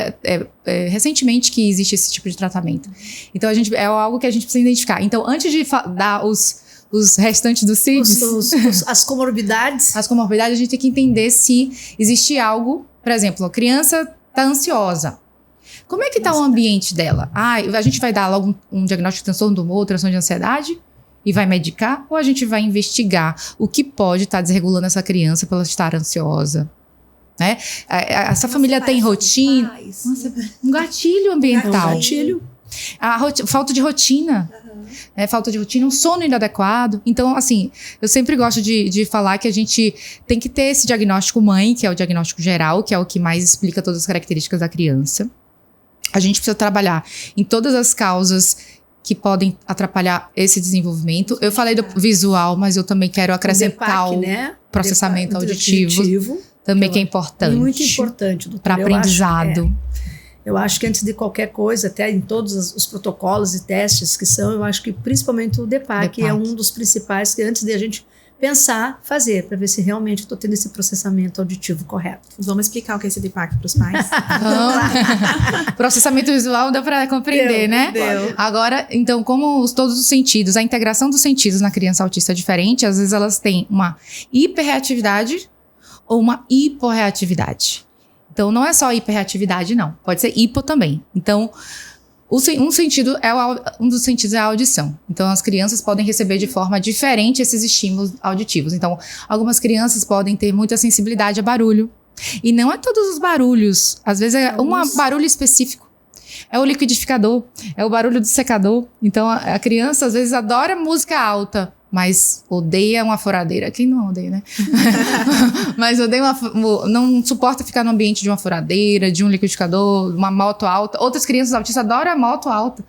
[SPEAKER 3] recentemente que existe esse tipo de tratamento. Então é algo que a gente precisa identificar. Então, antes de dar os restantes dos CIDs,
[SPEAKER 4] as comorbidades.
[SPEAKER 3] As comorbidades, a gente tem que entender se existe algo, por exemplo, a criança está ansiosa. Como é que está o ambiente dela? A gente vai dar logo um diagnóstico de transtorno do humor, transtorno de ansiedade e vai medicar? Ou a gente vai investigar o que pode estar desregulando essa criança para ela estar ansiosa? Né? Essa família tem rotina. Um gatilho ambiental.
[SPEAKER 4] Um gatilho.
[SPEAKER 3] Falta de rotina. Falta de rotina, um sono inadequado. Então, assim, eu sempre gosto de falar que a gente tem que ter esse diagnóstico mãe, que é o diagnóstico geral, que é o que mais explica todas as características da criança. A gente precisa trabalhar em todas as causas que podem atrapalhar esse desenvolvimento. Eu falei do visual, mas eu também quero acrescentar o processamento auditivo, também que é importante.
[SPEAKER 4] Muito importante, doutora.
[SPEAKER 3] Para aprendizado.
[SPEAKER 4] Eu acho que antes de qualquer coisa, até em todos os protocolos e testes que são, eu acho que principalmente o DEPAC é um dos principais que antes de a gente pensar, fazer, para ver se realmente estou tendo esse processamento auditivo correto.
[SPEAKER 1] Vamos explicar o que é esse DEPAC para os pais?
[SPEAKER 3] Processamento visual deu para compreender, né?
[SPEAKER 1] Deu.
[SPEAKER 3] Agora, então, como todos os sentidos, a integração dos sentidos na criança autista é diferente, às vezes elas têm uma hiperreatividade ou uma hiporreatividade. Então, não é só hiperreatividade, não. Pode ser hipo também. Então, um dos sentidos é a audição. Então, as crianças podem receber de forma diferente esses estímulos auditivos. Então, algumas crianças podem ter muita sensibilidade a barulho. E não é todos os barulhos. Às vezes é um barulho específico. É o liquidificador, é o barulho do secador. Então, a criança, às vezes, adora música alta, mas odeia uma furadeira. Quem não odeia, né? Mas não suporta ficar no ambiente de uma furadeira, de um liquidificador, uma moto alta. Outras crianças autistas adoram a moto alta.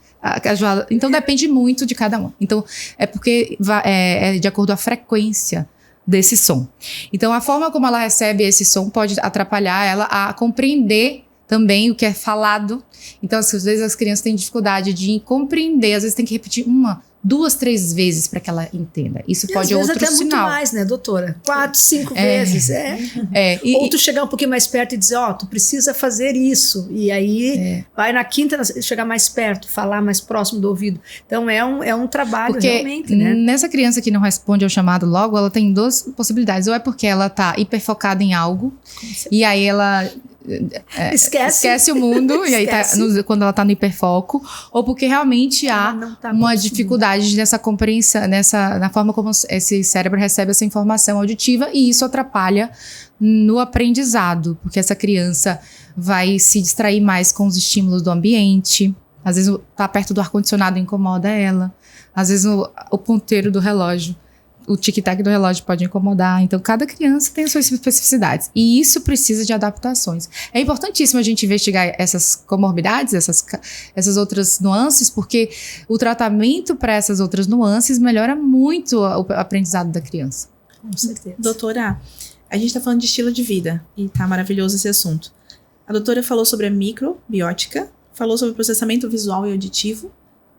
[SPEAKER 3] Então, depende muito de cada um. Então, é porque é de acordo com a frequência desse som. Então, a forma como ela recebe esse som pode atrapalhar ela a compreender também o que é falado. Então, às vezes, as crianças têm dificuldade de compreender. Às vezes, tem que repetir 1, 2, 3 vezes para que ela entenda. Isso
[SPEAKER 4] e
[SPEAKER 3] pode ser outro
[SPEAKER 4] até
[SPEAKER 3] sinal.
[SPEAKER 4] Muito mais, né, doutora? 4, 5 vezes. Ou tu chegar um pouquinho mais perto e dizer, tu precisa fazer isso. E aí, vai na quinta, chegar mais perto, falar mais próximo do ouvido. Então, é um trabalho realmente, né?
[SPEAKER 3] Nessa criança que não responde ao chamado logo, ela tem 2 possibilidades. Ou é porque ela tá hiperfocada em algo, e aí ela esquece o mundo, e aí quando ela tá no hiperfoco, ou porque realmente há uma dificuldade nessa compreensão, na forma como esse cérebro recebe essa informação auditiva, e isso atrapalha no aprendizado, porque essa criança vai se distrair mais com os estímulos do ambiente. Às vezes tá perto do ar-condicionado incomoda ela, às vezes o ponteiro do relógio o tic-tac do relógio pode incomodar. Então, cada criança tem as suas especificidades. E isso precisa de adaptações. É importantíssimo a gente investigar essas comorbidades, essas outras nuances, porque o tratamento para essas outras nuances melhora muito o aprendizado da criança.
[SPEAKER 4] Com certeza.
[SPEAKER 1] Doutora, a gente está falando de estilo de vida e tá maravilhoso esse assunto. A doutora falou sobre a microbiótica, falou sobre processamento visual e auditivo.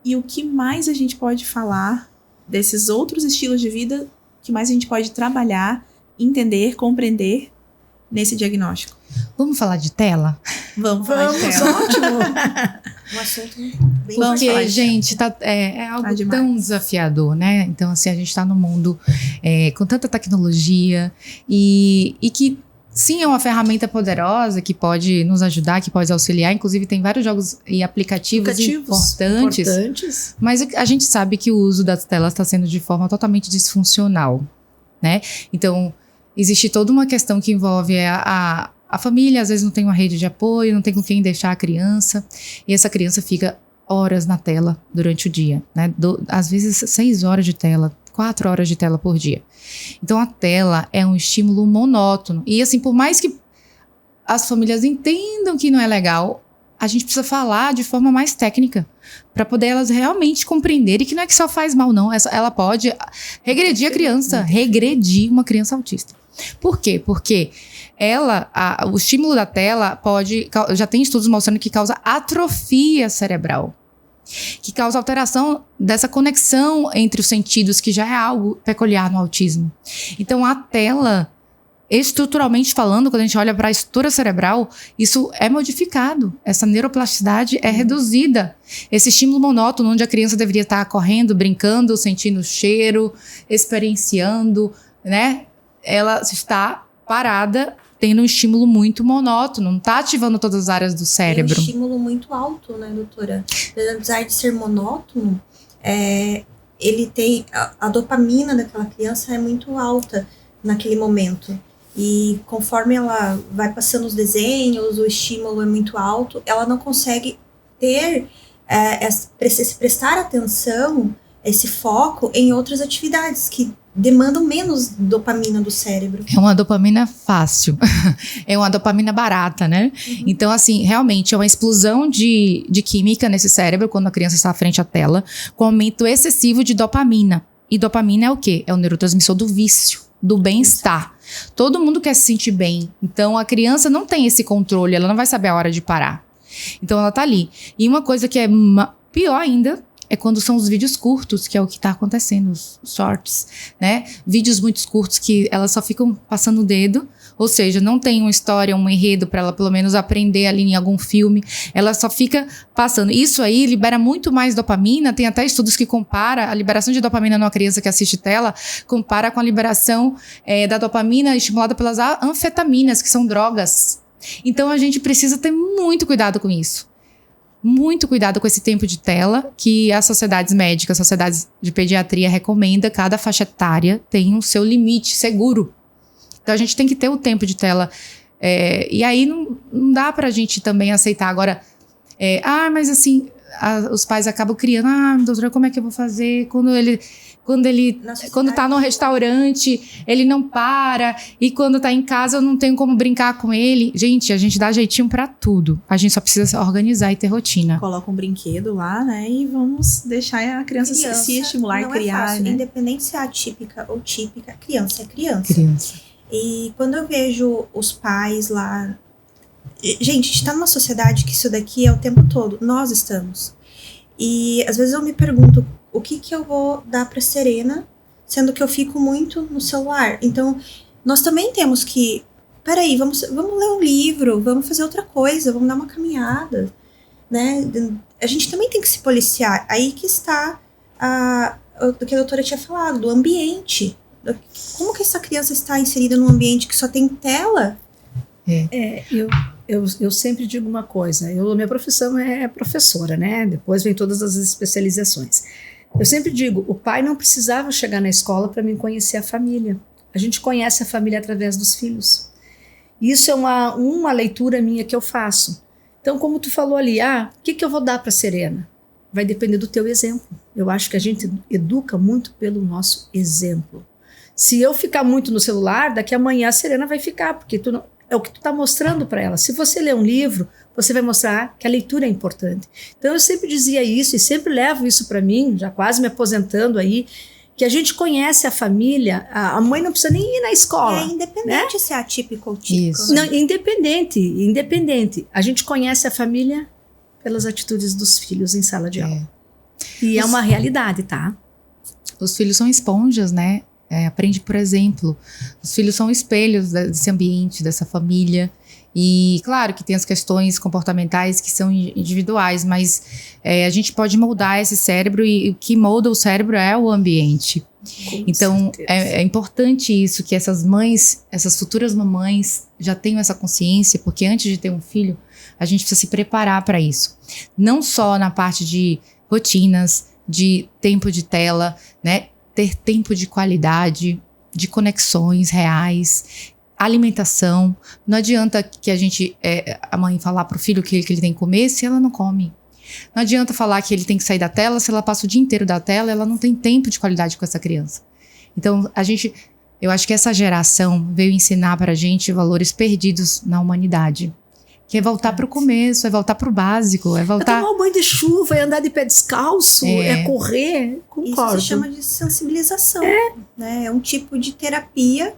[SPEAKER 1] E o que mais a gente pode falar desses outros estilos de vida que mais a gente pode trabalhar, entender, compreender nesse diagnóstico?
[SPEAKER 3] Vamos falar de tela?
[SPEAKER 1] Vamos falar de tela.
[SPEAKER 4] Ótimo!
[SPEAKER 2] Um assunto bem
[SPEAKER 3] Porque,
[SPEAKER 2] importante.
[SPEAKER 3] gente, é algo tão desafiador, né? Então, assim, a gente está num mundo com tanta tecnologia e que, sim, é uma ferramenta poderosa que pode nos ajudar, que pode auxiliar. Inclusive, tem vários jogos e aplicativos importantes. Mas a gente sabe que o uso das telas está sendo de forma totalmente disfuncional, né? Então, existe toda uma questão que envolve a família, às vezes não tem uma rede de apoio, não tem com quem deixar a criança, e essa criança fica horas na tela durante o dia, né? Às vezes 6 horas de tela, 4 horas de tela por dia. Então a tela é um estímulo monótono, e assim, por mais que as famílias entendam que não é legal, a gente precisa falar de forma mais técnica, para poder elas realmente compreenderem que não é que só faz mal, não, ela pode regredir a criança, regredir uma criança autista. Por quê? Porque o estímulo da tela já tem estudos mostrando que causa atrofia cerebral, que causa alteração dessa conexão entre os sentidos, que já é algo peculiar no autismo. Então, a tela, estruturalmente falando, quando a gente olha para a estrutura cerebral, isso é modificado, essa neuroplasticidade é reduzida. Esse estímulo monótono, onde a criança deveria estar correndo, brincando, sentindo o cheiro, experienciando, né? Ela está parada, tendo um estímulo muito monótono, não está ativando todas as áreas do cérebro.
[SPEAKER 2] É um estímulo muito alto, né, doutora? Apesar de ser monótono, ele tem a dopamina daquela criança é muito alta naquele momento. E conforme ela vai passando os desenhos, o estímulo é muito alto, ela não consegue ter, prestar atenção, esse foco em outras atividades que demandam menos dopamina do cérebro.
[SPEAKER 3] É uma dopamina fácil, é uma dopamina barata, né? Uhum. Então, assim, realmente é uma explosão de química nesse cérebro quando a criança está à frente à tela, com aumento excessivo de dopamina. E dopamina é o quê? É o neurotransmissor do vício, do bem-estar. Todo mundo quer se sentir bem, então a criança não tem esse controle, ela não vai saber a hora de parar. Então ela tá ali. E uma coisa que é pior ainda é quando são os vídeos curtos, que é o que está acontecendo, os shorts, né? Vídeos muito curtos que elas só ficam passando o dedo, ou seja, não tem uma história, um enredo para ela pelo menos aprender ali em algum filme, ela só fica passando. Isso aí libera muito mais dopamina, tem até estudos que comparam a liberação de dopamina numa criança que assiste tela, compara com a liberação da dopamina estimulada pelas anfetaminas, que são drogas. Então a gente precisa ter muito cuidado com isso. Muito cuidado com esse tempo de tela, que as sociedades médicas, as sociedades de pediatria recomenda, cada faixa etária tem o seu limite seguro. Então a gente tem que ter o tempo de tela. E aí não dá pra gente também aceitar agora, mas assim, os pais acabam criando, doutora, como é que eu vou fazer quando tá no restaurante, ele não para, e quando tá em casa eu não tenho como brincar com ele. Gente, a gente dá jeitinho pra tudo. A gente só precisa se organizar e ter rotina.
[SPEAKER 1] Coloca um brinquedo lá, né, e vamos deixar a criança se estimular e criar,
[SPEAKER 2] fácil,
[SPEAKER 1] né?
[SPEAKER 2] Independente se é atípica ou típica, criança é criança. E quando eu vejo os pais lá... Gente, a gente tá numa sociedade que isso daqui é o tempo todo. Nós estamos. E às vezes eu me pergunto, o que eu vou dar pra Serena, sendo que eu fico muito no celular? Então, nós também temos que... Peraí, vamos ler um livro, vamos fazer outra coisa, vamos dar uma caminhada, né? A gente também tem que se policiar. Aí que está o que a doutora tinha falado, do ambiente. Como que essa criança está inserida num ambiente que só tem tela?
[SPEAKER 4] Eu sempre digo uma coisa, minha profissão é professora, né? Depois vem todas as especializações. Eu sempre digo, o pai não precisava chegar na escola para mim conhecer a família. A gente conhece a família através dos filhos. Isso é uma leitura minha que eu faço. Então, como tu falou ali, o que eu vou dar para Serena? Vai depender do teu exemplo. Eu acho que a gente educa muito pelo nosso exemplo. Se eu ficar muito no celular, daqui a amanhã a Serena vai ficar, porque é o que tu tá mostrando para ela. Se você ler um livro, você vai mostrar que a leitura é importante. Então eu sempre dizia isso e sempre levo isso para mim, já quase me aposentando aí, que a gente conhece a família, a mãe não precisa nem ir na escola.
[SPEAKER 2] É independente, né? Se é atípico ou típico.
[SPEAKER 3] Isso.
[SPEAKER 2] Né?
[SPEAKER 4] Não, independente. A gente conhece a família pelas atitudes dos filhos em sala de aula. E é uma realidade, tá?
[SPEAKER 3] Os filhos são esponjas, né? Aprende por exemplo. Os filhos são espelhos desse ambiente, dessa família. E claro que tem as questões comportamentais que são individuais, mas a gente pode moldar esse cérebro e o que molda o cérebro é o ambiente. Então é importante isso, que essas mães, essas futuras mamães já tenham essa consciência, porque antes de ter um filho, a gente precisa se preparar para isso. Não só na parte de rotinas, de tempo de tela, né? Ter tempo de qualidade, de conexões reais, alimentação. Não adianta que a mãe falar pro filho que ele tem que comer se ela não come. Não adianta falar que ele tem que sair da tela se ela passa o dia inteiro da tela, ela não tem tempo de qualidade com essa criança. Então, eu acho que essa geração veio ensinar pra gente valores perdidos na humanidade. Que é voltar pro começo, é voltar pro básico, é voltar...
[SPEAKER 4] É tomar um banho de chuva, é andar de pé descalço, é correr, concordo.
[SPEAKER 2] Isso se chama de sensibilização, né? É um tipo de terapia,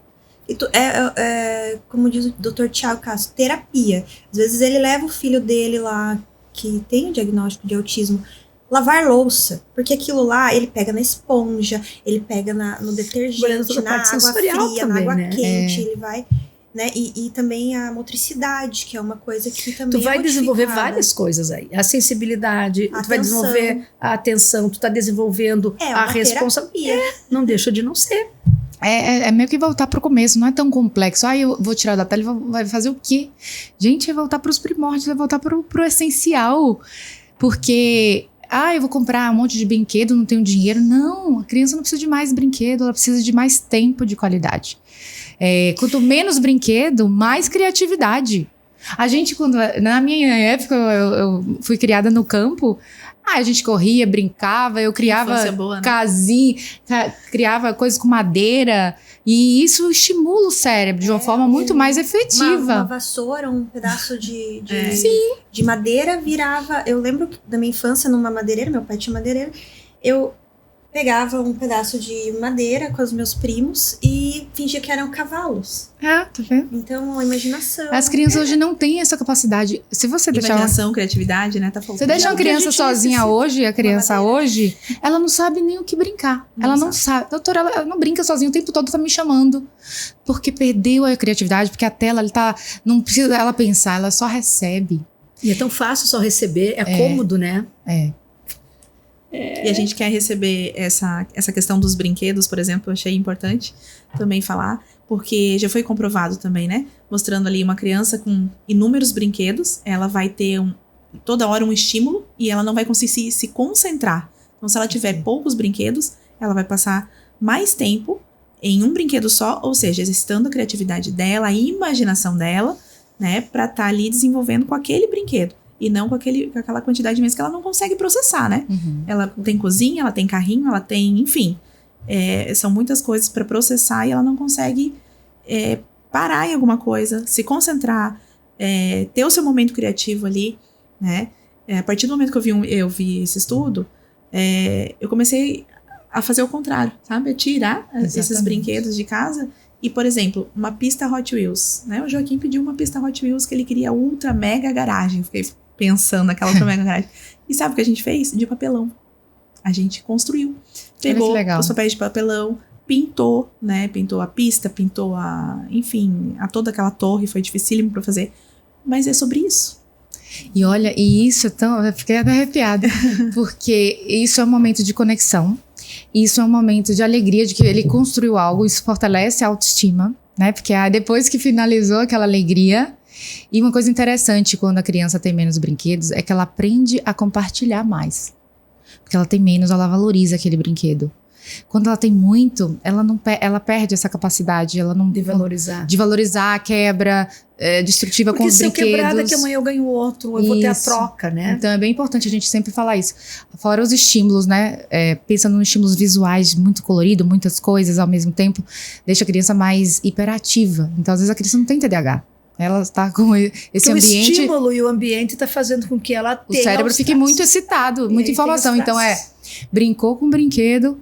[SPEAKER 2] como diz o Dr. Tiago Castro, terapia. Às vezes ele leva o filho dele lá, que tem o diagnóstico de autismo, lavar louça, porque aquilo lá, ele pega na esponja, ele pega no detergente, na água fria, também, na água quente, ele vai... Né? E também a motricidade, que é uma coisa que também
[SPEAKER 4] tu vai desenvolver várias coisas aí. A sensibilidade, tu vai desenvolver a atenção, tu tá desenvolvendo a responsabilidade. Não deixa de não ser.
[SPEAKER 3] É meio que voltar pro começo, não é tão complexo. Eu vou tirar da tela e vai fazer o quê? Gente, é voltar pros primórdios, é voltar pro essencial. Porque... eu vou comprar um monte de brinquedo, não tenho dinheiro. Não, a criança não precisa de mais brinquedo, ela precisa de mais tempo de qualidade. Quanto menos brinquedo, mais criatividade. A gente, na minha época, eu fui criada no campo, a gente corria, brincava, eu criava boa, né? Casinha, criava coisas com madeira, e isso estimula o cérebro de uma forma muito mais efetiva.
[SPEAKER 2] Uma vassoura, um pedaço de madeira virava... Eu lembro da minha infância numa madeireira, meu pai tinha madeireira, eu pegava um pedaço de madeira com os meus primos e fingia que eram cavalos.
[SPEAKER 3] Tá vendo?
[SPEAKER 2] Então, a imaginação...
[SPEAKER 3] As crianças hoje não têm essa capacidade. Se você deixar...
[SPEAKER 1] Imaginação, criatividade, né? Tá faltando.
[SPEAKER 3] Você deixa uma criança sozinha hoje, ela não sabe nem o que brincar. Ela não sabe. Doutora, ela não brinca sozinha, o tempo todo tá me chamando. Porque perdeu a criatividade, porque a tela, não precisa ela pensar, ela só recebe.
[SPEAKER 4] E é tão fácil só receber, é cômodo, né?
[SPEAKER 1] E a gente quer receber essa questão dos brinquedos, por exemplo, eu achei importante também falar, porque já foi comprovado também, né? Mostrando ali uma criança com inúmeros brinquedos, ela vai ter toda hora um estímulo e ela não vai conseguir se concentrar. Então, se ela tiver poucos brinquedos, ela vai passar mais tempo em um brinquedo só, ou seja, exercitando a criatividade dela, a imaginação dela, né? Pra estar ali desenvolvendo com aquele brinquedo. E não com aquela quantidade mesmo que ela não consegue processar, né? Uhum. Ela tem cozinha, ela tem carrinho, ela tem... Enfim, são muitas coisas para processar e ela não consegue parar em alguma coisa, se concentrar, ter o seu momento criativo ali, né? A partir do momento que eu vi esse estudo, eu comecei a fazer o contrário, sabe? A tirar esses brinquedos de casa. E, por exemplo, uma pista Hot Wheels, né? O Joaquim pediu uma pista Hot Wheels que ele queria ultra mega garagem. Eu fiquei pensando naquela ultra mega garagem. E sabe o que a gente fez? De papelão. A gente construiu. Pegou os papéis de papelão, pintou, né? Pintou a pista, pintou enfim, toda aquela torre. Foi dificílimo pra fazer. Mas é sobre isso.
[SPEAKER 3] E olha, isso eu fiquei até arrepiada. Porque isso é um momento de conexão. Isso é um momento de alegria, de que ele construiu algo, isso fortalece a autoestima, né? Porque depois que finalizou aquela alegria. E uma coisa interessante quando a criança tem menos brinquedos é que ela aprende a compartilhar mais. Porque ela tem menos, ela valoriza aquele brinquedo. Quando ela tem muito, ela perde essa capacidade, ela não...
[SPEAKER 4] De valorizar.
[SPEAKER 3] De valorizar, quebra, destrutiva
[SPEAKER 4] porque
[SPEAKER 3] com os
[SPEAKER 4] brinquedos. Porque se eu quebrar, daqui amanhã eu ganho outro, eu vou ter a troca, né?
[SPEAKER 3] Então é bem importante a gente sempre falar isso. Fora os estímulos, né? Pensando em estímulos visuais muito colorido, muitas coisas ao mesmo tempo, deixa a criança mais hiperativa. Então às vezes a criança não tem TDAH. Ela está com esse ambiente...
[SPEAKER 4] O estímulo e o ambiente está fazendo com que ela tenha...
[SPEAKER 3] O cérebro fique muito excitado, muita informação. Então brincou com o brinquedo,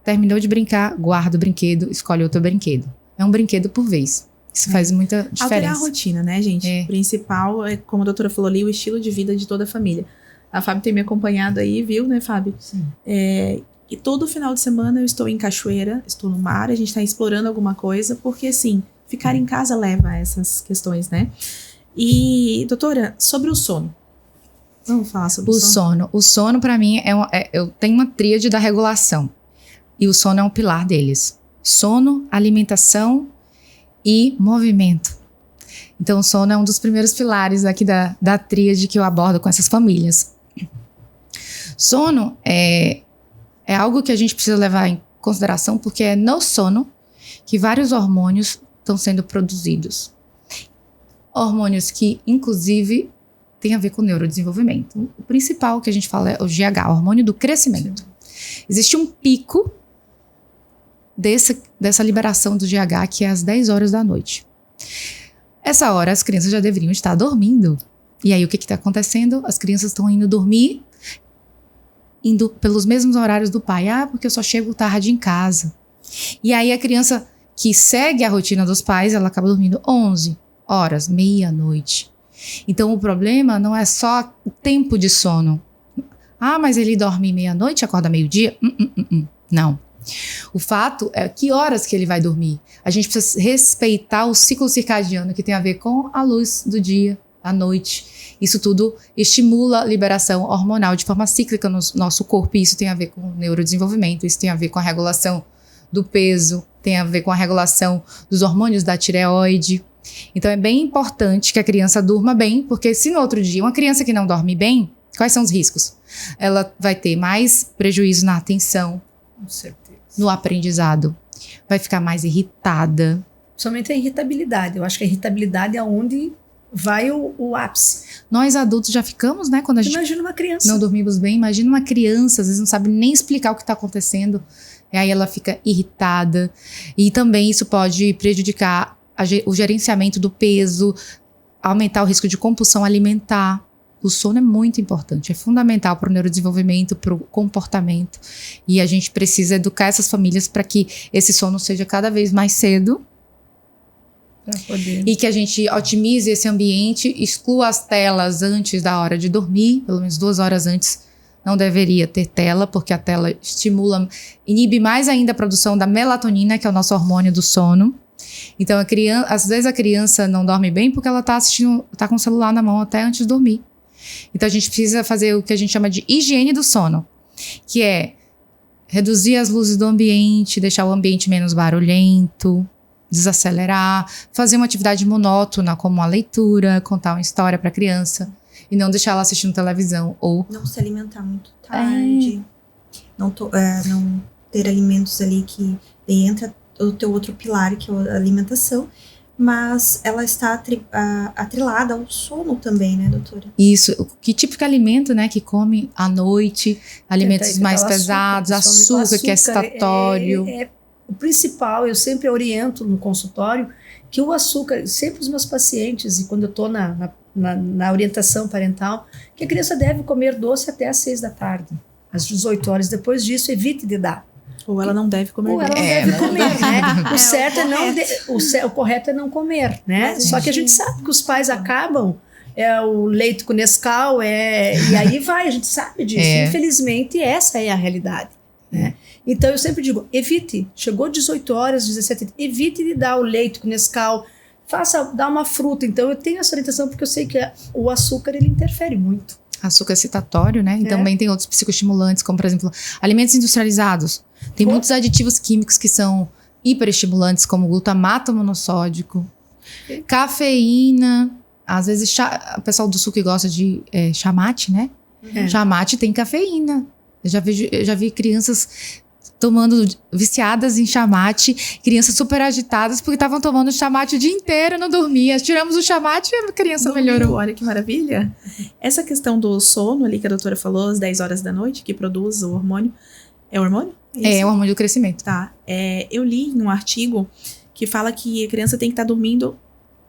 [SPEAKER 3] terminou de brincar, guarda o brinquedo, escolhe outro brinquedo. É um brinquedo por vez. Isso faz muita diferença.
[SPEAKER 1] Alterar a rotina, né, gente? O principal é, como a doutora falou ali, o estilo de vida de toda a família. A Fábio tem me acompanhado aí, viu, né, Fábio?
[SPEAKER 4] Sim.
[SPEAKER 1] E todo final de semana eu estou em cachoeira, estou no mar, a gente está explorando alguma coisa, porque assim, ficar em casa leva a essas questões, né? E, doutora, sobre o sono. Vamos falar sobre o sono?
[SPEAKER 3] O sono, para mim, eu tenho uma tríade da regulação. E o sono é um pilar deles. Sono, alimentação e movimento. Então, o sono é um dos primeiros pilares aqui da tríade que eu abordo com essas famílias. Sono é algo que a gente precisa levar em consideração, porque é no sono que vários hormônios estão sendo produzidos. Hormônios que, inclusive, têm a ver com o neurodesenvolvimento. O principal que a gente fala é o GH, o hormônio do crescimento. Existe um pico dessa liberação do GH, que é às 10 horas da noite. Essa hora, as crianças já deveriam estar dormindo. E aí, o que está acontecendo? As crianças estão indo dormir, indo pelos mesmos horários do pai. Porque eu só chego tarde em casa. E aí, a criança que segue a rotina dos pais, ela acaba dormindo 11 horas, meia-noite. Então, o problema não é só o tempo de sono. Mas ele dorme meia-noite e acorda meio-dia? Não. O fato é que horas que ele vai dormir. A gente precisa respeitar o ciclo circadiano, que tem a ver com a luz do dia, a noite. Isso tudo estimula a liberação hormonal de forma cíclica no nosso corpo. E isso tem a ver com o neurodesenvolvimento, isso tem a ver com a regulação do peso, tem a ver com a regulação dos hormônios da tireoide. Então é bem importante que a criança durma bem, porque se no outro dia uma criança que não dorme bem, quais são os riscos? Ela vai ter mais prejuízo na atenção,
[SPEAKER 4] com certeza,
[SPEAKER 3] no aprendizado, vai ficar mais irritada.
[SPEAKER 4] Somente a irritabilidade. Eu acho que a irritabilidade é onde vai o ápice.
[SPEAKER 3] Nós adultos já ficamos, né? Quando a gente
[SPEAKER 4] imagina uma criança.
[SPEAKER 3] Não dormimos bem. Imagina uma criança, às vezes não sabe nem explicar o que está acontecendo. E aí ela fica irritada. E também isso pode prejudicar o gerenciamento do peso, aumentar o risco de compulsão alimentar. O sono é muito importante, é fundamental para o neurodesenvolvimento, para o comportamento. E a gente precisa educar essas famílias para que esse sono seja cada vez mais cedo. E que a gente otimize esse ambiente, exclua as telas antes da hora de dormir, pelo menos 2 horas antes. Não deveria ter tela, porque a tela inibe mais ainda a produção da melatonina, que é o nosso hormônio do sono. Então, às vezes a criança não dorme bem porque ela está com o celular na mão até antes de dormir. Então, a gente precisa fazer o que a gente chama de higiene do sono, que é reduzir as luzes do ambiente, deixar o ambiente menos barulhento, desacelerar, fazer uma atividade monótona, como a leitura, contar uma história para a criança, e não deixar ela assistindo televisão ou...
[SPEAKER 2] Não se alimentar muito tarde, não ter alimentos ali que entra o teu outro pilar, que é a alimentação, mas ela está atrelada ao sono também, né, doutora?
[SPEAKER 3] Isso. Que tipo de alimento, né, que come à noite, alimentos mais pesados, açúcar, que é excitatório.
[SPEAKER 4] O principal, eu sempre oriento no consultório, que o açúcar, sempre os meus pacientes, e quando eu estou na orientação parental, que a criança deve comer doce até às 6 da tarde, às 18 horas. Depois disso, evite de dar.
[SPEAKER 1] Ou ela não deve comer.
[SPEAKER 4] Ou ela não deve comer, né? O certo é não... o correto é não comer, né? Só que a gente sabe que os pais acabam... o leite com Nescau, e aí vai, a gente sabe disso. Infelizmente, essa é a realidade, né? Então, eu sempre digo, evite. Chegou 18 horas, 17 horas, evite de dar o leite com Nescau. Dá uma fruta. Então, eu tenho essa orientação porque eu sei que o açúcar, ele interfere muito.
[SPEAKER 3] Açúcar excitatório, né? E também tem outros psicoestimulantes, como, por exemplo, alimentos industrializados. Tem muitos aditivos químicos que são hiperestimulantes, como glutamato monossódico, cafeína. Às vezes, o pessoal do sul que gosta de chamate, né? Chamate tem cafeína. Eu já vi crianças viciadas em chamate, crianças super agitadas porque estavam tomando chamate o dia inteiro, não dormia. Tiramos o chamate e a criança melhorou.
[SPEAKER 1] Olha que maravilha. Essa questão do sono ali que a doutora falou, às 10 horas da noite, que produz o hormônio. É o hormônio?
[SPEAKER 3] É o hormônio do crescimento.
[SPEAKER 1] Tá. Eu li em um artigo que fala que a criança tem que estar dormindo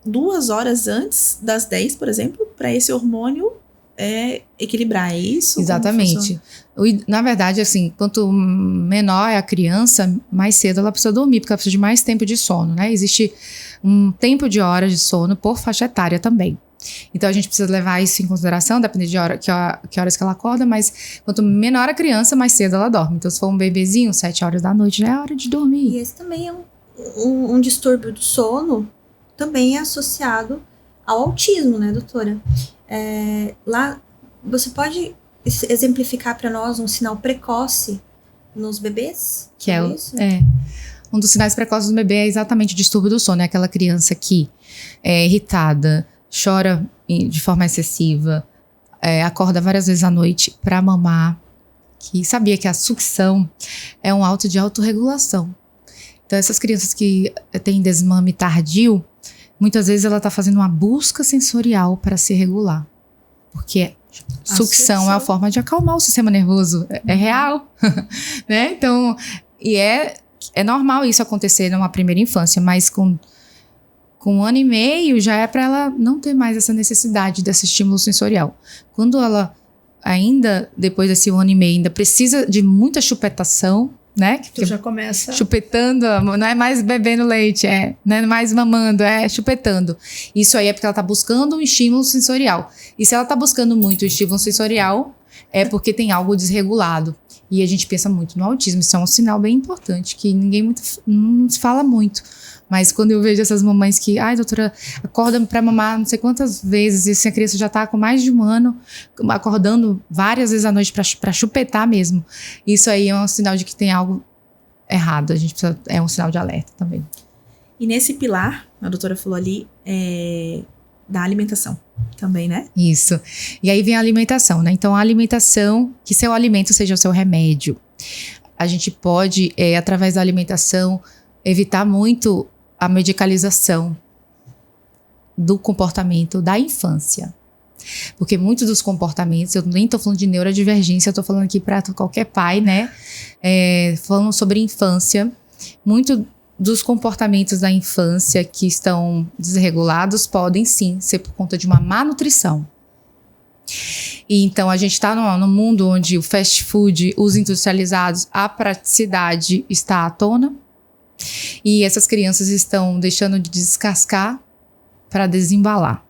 [SPEAKER 1] 2 horas antes das 10, por exemplo, para esse hormônio equilibrar, é isso?
[SPEAKER 3] Exatamente. Na verdade, assim, quanto menor é a criança, mais cedo ela precisa dormir, porque ela precisa de mais tempo de sono, né? Existe um tempo de horas de sono por faixa etária também. Então, a gente precisa levar isso em consideração, depende de que horas que ela acorda, mas quanto menor a criança, mais cedo ela dorme. Então, se for um bebezinho, 7 horas da noite já é hora de dormir.
[SPEAKER 2] E esse também é um distúrbio do sono, também é associado ao autismo, né, doutora? Lá, você pode exemplificar para nós um sinal precoce nos bebês?
[SPEAKER 3] Que é isso? Um dos sinais precoces do bebê é exatamente o distúrbio do sono. É aquela criança que é irritada, chora de forma excessiva, acorda várias vezes à noite para mamar, que sabia que a sucção é um ato de autorregulação. Então, essas crianças que têm desmame tardio, muitas vezes ela está fazendo uma busca sensorial para se regular. Porque sucção é a forma de acalmar o sistema nervoso. É real. Né? Então, é normal isso acontecer numa primeira infância, mas com 1 ano e meio já é para ela não ter mais essa necessidade desse estímulo sensorial. Quando ela ainda, depois desse 1 ano e meio, ainda precisa de muita chupetação, né? Que
[SPEAKER 4] tu já começa
[SPEAKER 3] chupetando, não é mais bebendo leite, não é mais mamando, é chupetando. Isso aí é porque ela tá buscando um estímulo sensorial. E se ela tá buscando muito o estímulo sensorial, é porque tem algo desregulado. E a gente pensa muito no autismo, isso é um sinal bem importante, que não se fala muito. Mas quando eu vejo essas mamães que, doutora, acorda pra mamar não sei quantas vezes, e se a criança já tá com mais de 1 ano, acordando várias vezes à noite pra chupetar mesmo, isso aí é um sinal de que tem algo errado. A gente precisa, é um sinal de alerta também.
[SPEAKER 1] E nesse pilar, a doutora falou ali, da alimentação também, né?
[SPEAKER 3] Isso. E aí vem a alimentação, né? Então, a alimentação, que seu alimento seja o seu remédio. A gente pode, através da alimentação, evitar muito a medicalização do comportamento da infância. Porque muitos dos comportamentos, eu nem tô falando de neurodivergência, eu tô falando aqui para qualquer pai, né? Falando sobre infância, muito dos comportamentos da infância que estão desregulados podem sim ser por conta de uma má nutrição. E então a gente está no mundo onde o fast food, os industrializados, a praticidade está à tona. E essas crianças estão deixando de descascar para desembalar.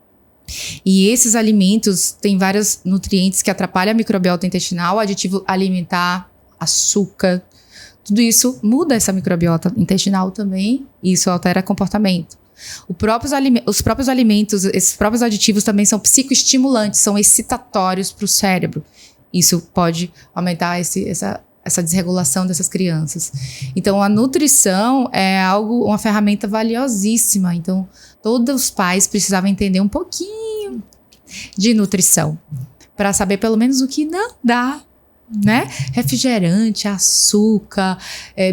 [SPEAKER 3] E esses alimentos têm vários nutrientes que atrapalham a microbiota intestinal, aditivo alimentar, açúcar. Tudo isso muda essa microbiota intestinal também, e isso altera comportamento. Os próprios alimentos, esses próprios aditivos também são psicoestimulantes, são excitatórios para o cérebro. Isso pode aumentar essa desregulação dessas crianças. Então, a nutrição é uma ferramenta valiosíssima. Então, todos os pais precisavam entender um pouquinho de nutrição para saber pelo menos o que não dá, né? Refrigerante, açúcar,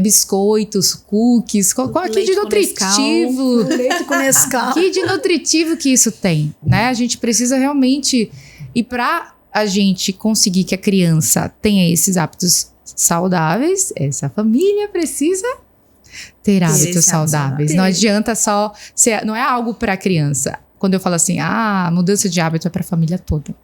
[SPEAKER 3] biscoitos, cookies, que de nutritivo?
[SPEAKER 4] Leite com Nescau.
[SPEAKER 3] Que de nutritivo que isso tem, né? A gente precisa realmente, e para a gente conseguir que a criança tenha esses hábitos saudáveis, essa família precisa ter hábitos saudáveis. Não adianta só não é algo para a criança. Quando eu falo assim, mudança de hábito é para a família toda.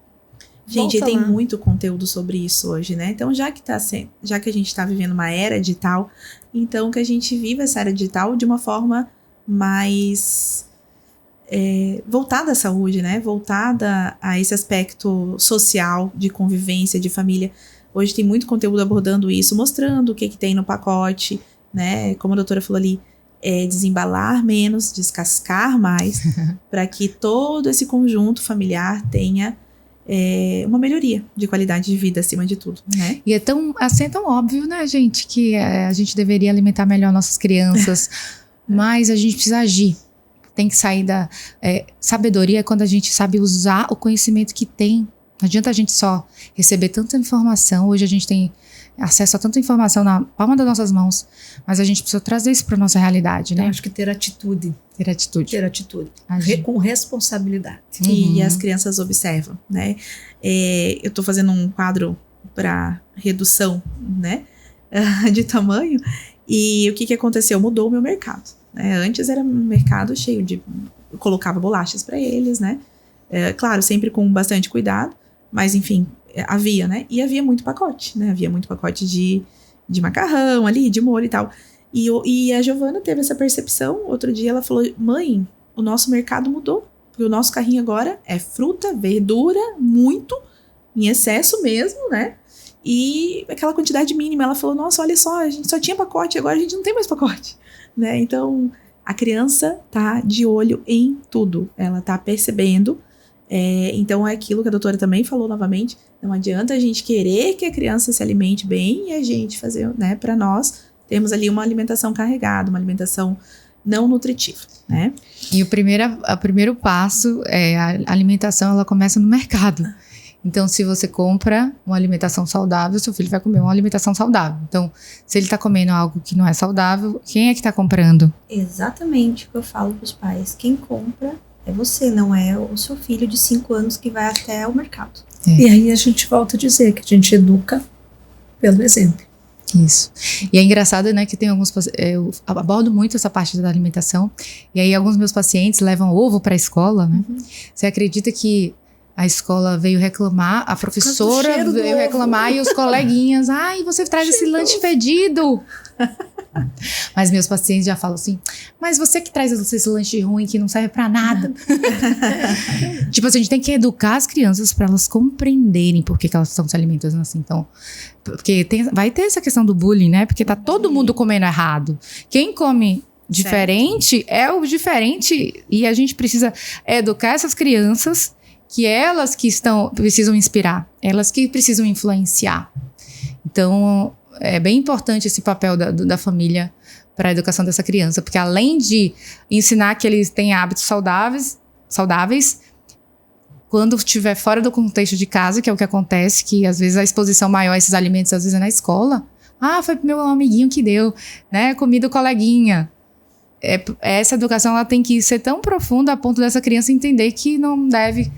[SPEAKER 1] Gente, tem muito conteúdo sobre isso hoje, né? Então, já que a gente tá vivendo uma era digital, então que a gente viva essa era digital de uma forma mais voltada à saúde, né? Voltada a esse aspecto social, de convivência, de família. Hoje tem muito conteúdo abordando isso, mostrando o que tem no pacote, né? Como a doutora falou ali, desembalar menos, descascar mais, para que todo esse conjunto familiar tenha uma melhoria de qualidade de vida acima de tudo, né?
[SPEAKER 3] E é tão óbvio, né, gente, que a gente deveria alimentar melhor nossas crianças, mas a gente precisa agir. Tem que sair da sabedoria quando a gente sabe usar o conhecimento que tem. Não adianta a gente só receber tanta informação. Hoje a gente tem acesso a tanta informação na palma das nossas mãos, mas a gente precisa trazer isso para nossa realidade, né?
[SPEAKER 4] Eu acho que ter atitude.
[SPEAKER 3] Ter atitude.
[SPEAKER 4] Com responsabilidade.
[SPEAKER 1] E as crianças observam, né? Eu tô fazendo um quadro para redução, né? De tamanho. E o que aconteceu? Mudou o meu mercado, né? Antes era um mercado cheio de... Eu colocava bolachas para eles, né? Claro, sempre com bastante cuidado. Mas, enfim, havia, né? E havia muito pacote, né? Havia muito pacote de macarrão ali, de molho e tal. E a Giovana teve essa percepção. Outro dia ela falou, mãe, o nosso mercado mudou. Porque o nosso carrinho agora é fruta, verdura, muito, em excesso mesmo, né? E aquela quantidade mínima. Ela falou, nossa, olha só, a gente só tinha pacote, agora a gente não tem mais pacote, né? Então, a criança tá de olho em tudo. Ela tá percebendo. Então, é aquilo que a doutora também falou novamente. Não adianta a gente querer que a criança se alimente bem e a gente fazer, né, para nós termos ali uma alimentação carregada, uma alimentação não nutritiva, né?
[SPEAKER 3] E o primeiro passo é a alimentação, ela começa no mercado. Então, se você compra uma alimentação saudável, seu filho vai comer uma alimentação saudável. Então, se ele tá comendo algo que não é saudável, quem é que tá comprando?
[SPEAKER 2] Exatamente o que eu falo pros pais. Quem compra é você, não é o seu filho de 5 anos que vai até o mercado.
[SPEAKER 4] E aí a gente volta a dizer que a gente educa pelo exemplo.
[SPEAKER 3] Isso. E é engraçado, né, que tem alguns... Eu abordo muito essa parte da alimentação. E aí alguns meus pacientes levam ovo para a escola, né? Você acredita que a escola veio reclamar, a professora veio reclamar e os coleguinhas, ai, você traz esse lanche fedido. Mas meus pacientes já falam assim, mas você que traz esse lanche ruim que não serve pra nada. Tipo assim, a gente tem que educar as crianças para elas compreenderem por que elas estão se alimentando assim. Então, porque vai ter essa questão do bullying, né? Porque tá todo mundo comendo errado. Quem come diferente é o diferente e a gente precisa educar essas crianças que elas que precisam inspirar, elas que precisam influenciar. Então, é bem importante esse papel da família para a educação dessa criança, porque além de ensinar que eles têm hábitos saudáveis, quando estiver fora do contexto de casa, que é o que acontece, que às vezes a exposição maior a esses alimentos, às vezes é na escola. Ah, foi pro meu amiguinho que deu, né? Comida do coleguinha. Essa educação ela tem que ser tão profunda a ponto dessa criança entender que não deve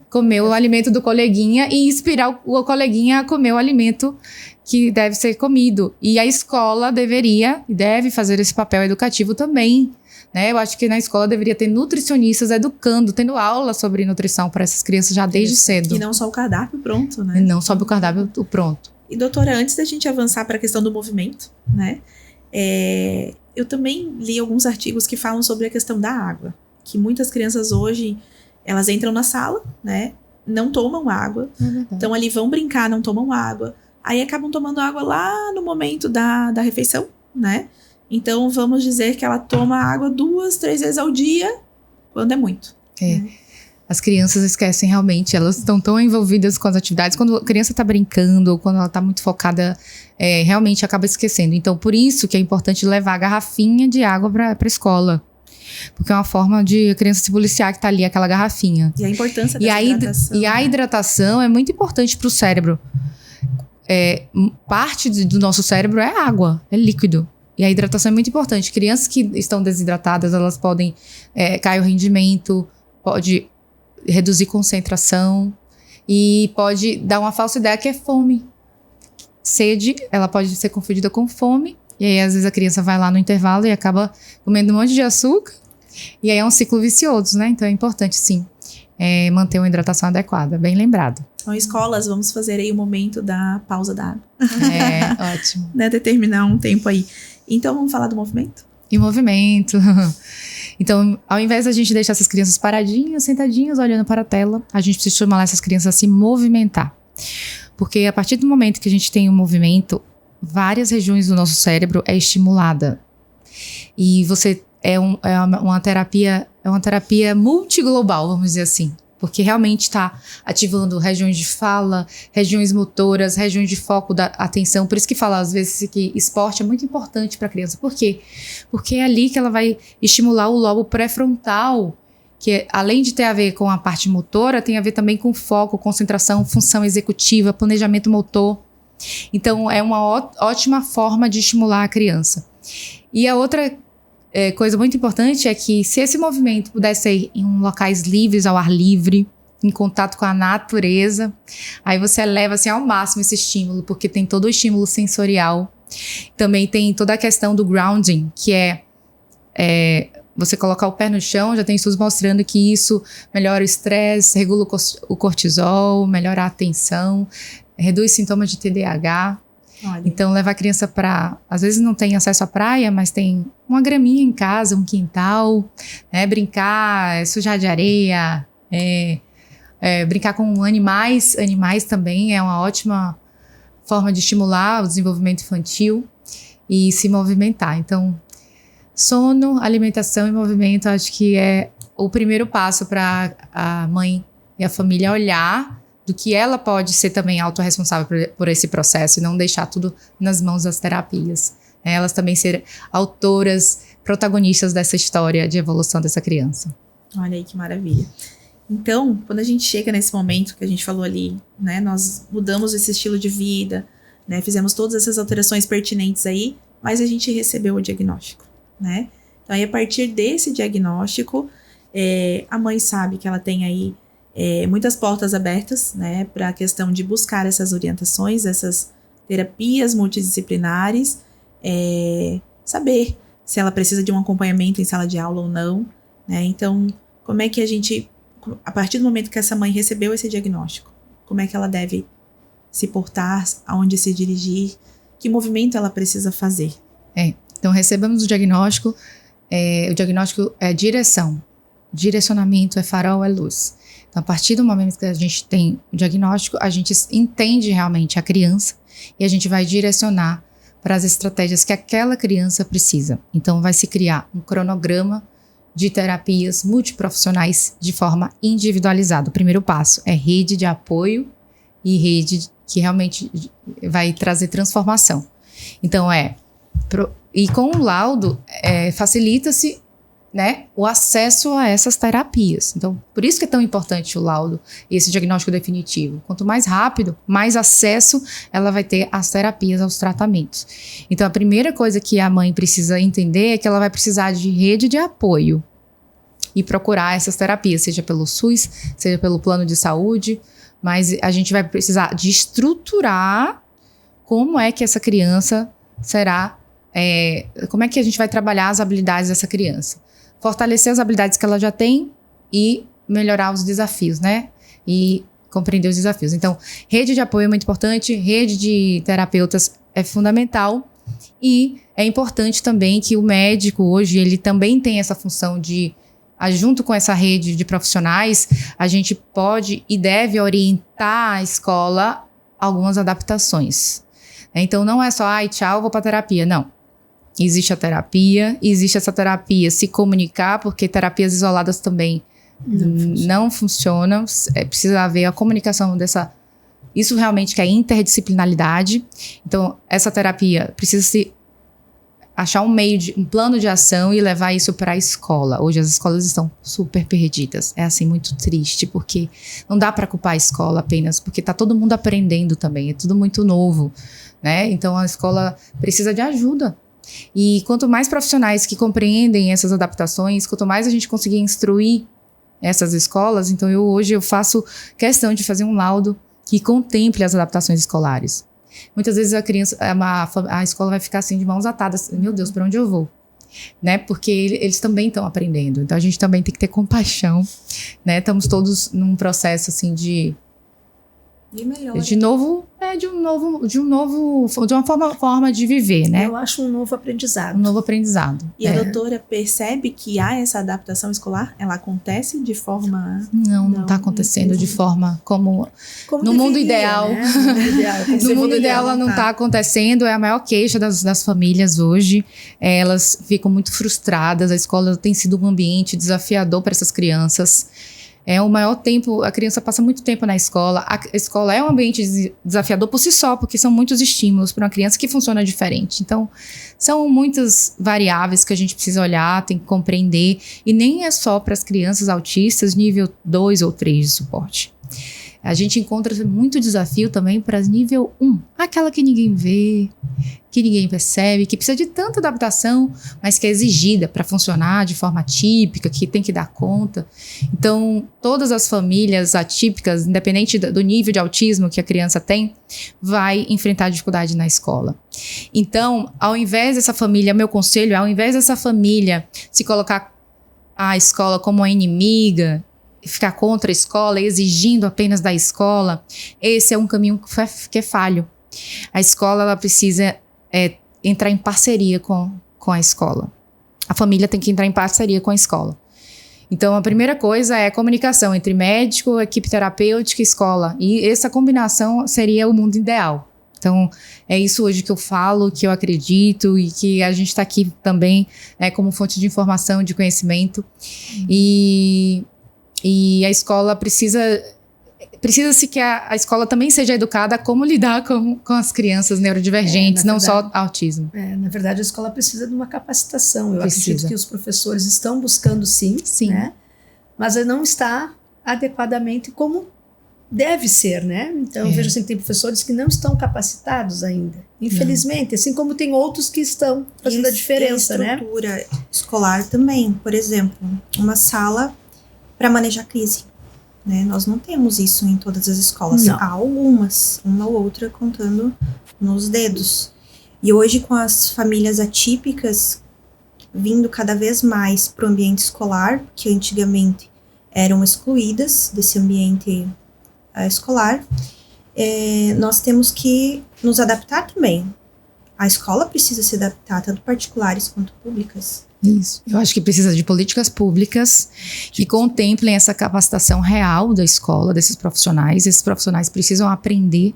[SPEAKER 3] comer o alimento do coleguinha e inspirar o coleguinha a comer o alimento que deve ser comido. E a escola deve fazer esse papel educativo também, né? Eu acho que na escola deveria ter nutricionistas educando, tendo aula sobre nutrição para essas crianças já desde cedo.
[SPEAKER 1] E não só o cardápio pronto, né?
[SPEAKER 3] E não só o cardápio pronto.
[SPEAKER 1] E doutora, antes da gente avançar para a questão do movimento, né? Eu também li alguns artigos que falam sobre a questão da água. Que muitas crianças hoje, elas entram na sala, né? Não tomam água. Então ali vão brincar, não tomam água. Aí acabam tomando água lá no momento da refeição, né? Então, vamos dizer que ela toma água 2, 3 vezes ao dia, quando é muito. Né?
[SPEAKER 3] As crianças esquecem realmente, elas estão tão envolvidas com as atividades. Quando a criança está brincando, ou quando ela está muito focada, realmente acaba esquecendo. Então, por isso que é importante levar a garrafinha de água para a escola. Porque é uma forma de a criança se policiar que está ali, aquela garrafinha.
[SPEAKER 1] E a importância dessa hidratação.
[SPEAKER 3] E a hidratação é muito importante para o cérebro. Parte do nosso cérebro é água, é líquido. E a hidratação é muito importante. Crianças que estão desidratadas, elas podem cair o rendimento, pode reduzir concentração e pode dar uma falsa ideia que é fome. Sede, ela pode ser confundida com fome. E aí, às vezes, a criança vai lá no intervalo e acaba comendo um monte de açúcar. E aí é um ciclo vicioso, né? Então é importante, sim, manter uma hidratação adequada. Bem lembrado.
[SPEAKER 1] Então, escolas, vamos fazer aí o momento da pausa da água.
[SPEAKER 3] Ótimo.
[SPEAKER 1] Né, determinar um tempo aí. Então, vamos falar do movimento?
[SPEAKER 3] E movimento. Então, ao invés da gente deixar essas crianças paradinhas, sentadinhas, olhando para a tela, a gente precisa estimular essas crianças a se movimentar. Porque a partir do momento que a gente tem um movimento, várias regiões do nosso cérebro é estimulada. E você uma terapia multiglobal, vamos dizer assim. Porque realmente está ativando regiões de fala, regiões motoras, regiões de foco da atenção. Por isso que fala, às vezes, que esporte é muito importante para a criança. Por quê? Porque é ali que ela vai estimular o lobo pré-frontal, que além de ter a ver com a parte motora, tem a ver também com foco, concentração, função executiva, planejamento motor. Então, é uma ótima forma de estimular a criança. E a outra coisa muito importante é que se esse movimento pudesse ser em locais livres, ao ar livre, em contato com a natureza, aí você eleva assim, ao máximo esse estímulo, porque tem todo o estímulo sensorial. Também tem toda a questão do grounding, que é você colocar o pé no chão. Já tem estudos mostrando que isso melhora o estresse, regula o cortisol, melhora a atenção, reduz sintomas de TDAH. Olha. Então, levar a criança para... Às vezes não tem acesso à praia, mas tem uma graminha em casa, um quintal, né? Brincar, sujar de areia, brincar com animais. Animais também é uma ótima forma de estimular o desenvolvimento infantil e se movimentar. Então, sono, alimentação e movimento, acho que é o primeiro passo para a mãe e a família olhar do que ela pode ser também autorresponsável por esse processo e não deixar tudo nas mãos das terapias. Elas também serem autoras, protagonistas dessa história de evolução dessa criança.
[SPEAKER 1] Olha aí que maravilha. Então, quando a gente chega nesse momento que a gente falou ali, né, nós mudamos esse estilo de vida, né, fizemos todas essas alterações pertinentes aí, mas a gente recebeu o diagnóstico, né? Então, aí, a partir desse diagnóstico, a mãe sabe que ela tem aí muitas portas abertas, né, para a questão de buscar essas orientações, essas terapias multidisciplinares, saber se ela precisa de um acompanhamento em sala de aula ou não, né? Então, como é que a gente, a partir do momento que essa mãe recebeu esse diagnóstico, como é que ela deve se portar, aonde se dirigir, que movimento ela precisa fazer?
[SPEAKER 3] Então, recebemos o diagnóstico é direção, direcionamento, é farol, é luz. Então, a partir do momento que a gente tem o diagnóstico, a gente entende realmente a criança e a gente vai direcionar para as estratégias que aquela criança precisa. Então, vai se criar um cronograma de terapias multiprofissionais de forma individualizada. O primeiro passo é rede de apoio e rede que realmente vai trazer transformação. Então, e com o laudo, facilita-se, né, o acesso a essas terapias. Então, por isso que é tão importante o laudo e esse diagnóstico definitivo. Quanto mais rápido, mais acesso ela vai ter às terapias, aos tratamentos. Então, a primeira coisa que a mãe precisa entender é que ela vai precisar de rede de apoio e procurar essas terapias, seja pelo SUS, seja pelo plano de saúde, mas a gente vai precisar de estruturar como é que essa criança será, como é que a gente vai trabalhar as habilidades dessa criança. Fortalecer as habilidades que ela já tem e melhorar os desafios, né? E compreender os desafios. Então, rede de apoio é muito importante, rede de terapeutas é fundamental e é importante também que o médico hoje, ele também tem essa função de, junto com essa rede de profissionais, a gente pode e deve orientar a escola a algumas adaptações. Então, não é só, tchau, vou para terapia. Não. Existe a terapia, existe essa terapia se comunicar, porque terapias isoladas também não funcionam. Precisa haver a comunicação isso realmente que é interdisciplinaridade. Então, essa terapia precisa se achar um plano de ação e levar isso para a escola. Hoje as escolas estão super perdidas. É assim, muito triste, porque não dá para culpar a escola apenas, porque está todo mundo aprendendo também, é tudo muito novo, né? Então, a escola precisa de ajuda. E quanto mais profissionais que compreendem essas adaptações, quanto mais a gente conseguir instruir essas escolas, então hoje eu faço questão de fazer um laudo que contemple as adaptações escolares. Muitas vezes a escola vai ficar assim de mãos atadas, meu Deus, para onde eu vou? Né? Porque eles também estão aprendendo, então a gente também tem que ter compaixão, né? Estamos todos num processo assim de uma forma de viver, né?
[SPEAKER 4] Eu acho um novo aprendizado.
[SPEAKER 3] Um novo aprendizado.
[SPEAKER 1] E a doutora percebe que há essa adaptação escolar? Ela acontece de forma...
[SPEAKER 3] Não está acontecendo de forma como no mundo ideal. Né? No mundo ideal ela não está acontecendo. É a maior queixa das famílias hoje. Elas ficam muito frustradas. A escola tem sido um ambiente desafiador para essas crianças. O maior tempo, a criança passa muito tempo na escola. A escola é um ambiente desafiador por si só, porque são muitos estímulos para uma criança que funciona diferente. Então, são muitas variáveis que a gente precisa olhar, tem que compreender. E nem é só para as crianças autistas nível 2 ou 3 de suporte. A gente encontra muito desafio também para nível 1, aquela que ninguém vê, que ninguém percebe, que precisa de tanta adaptação, mas que é exigida para funcionar de forma típica, que tem que dar conta. Então, todas as famílias atípicas, independente do nível de autismo que a criança tem, vai enfrentar dificuldade na escola. Então, ao invés dessa família, meu conselho, ao invés dessa família se colocar a escola como uma inimiga, ficar contra a escola, exigindo apenas da escola, esse é um caminho que é falho. A escola, ela precisa entrar em parceria com a escola. A família tem que entrar em parceria com a escola. Então, a primeira coisa é a comunicação entre médico, equipe terapêutica e escola. E essa combinação seria o mundo ideal. Então, é isso hoje que eu falo, que eu acredito e que a gente está aqui também como fonte de informação, de conhecimento. E a escola precisa-se que a escola também seja educada a como lidar com as crianças neurodivergentes, não só autismo.
[SPEAKER 4] Na verdade, a escola precisa de uma capacitação. Eu acredito que os professores estão buscando sim. Né? Mas não está adequadamente como deve ser, né? Então, eu vejo assim, tem professores que não estão capacitados ainda. Infelizmente, assim como tem outros que estão fazendo a diferença, né?
[SPEAKER 2] A estrutura escolar também, por exemplo, uma sala para manejar crise. Né? Nós não temos isso em todas as escolas.
[SPEAKER 4] Não.
[SPEAKER 2] Há algumas, uma ou outra contando nos dedos. E hoje, com as famílias atípicas vindo cada vez mais para o ambiente escolar, que antigamente eram excluídas desse ambiente escolar, nós temos que nos adaptar também. A escola precisa se adaptar, tanto particulares quanto públicas.
[SPEAKER 3] Isso. Eu acho que precisa de políticas públicas que contemplem essa capacitação real da escola, desses profissionais. Esses profissionais precisam aprender,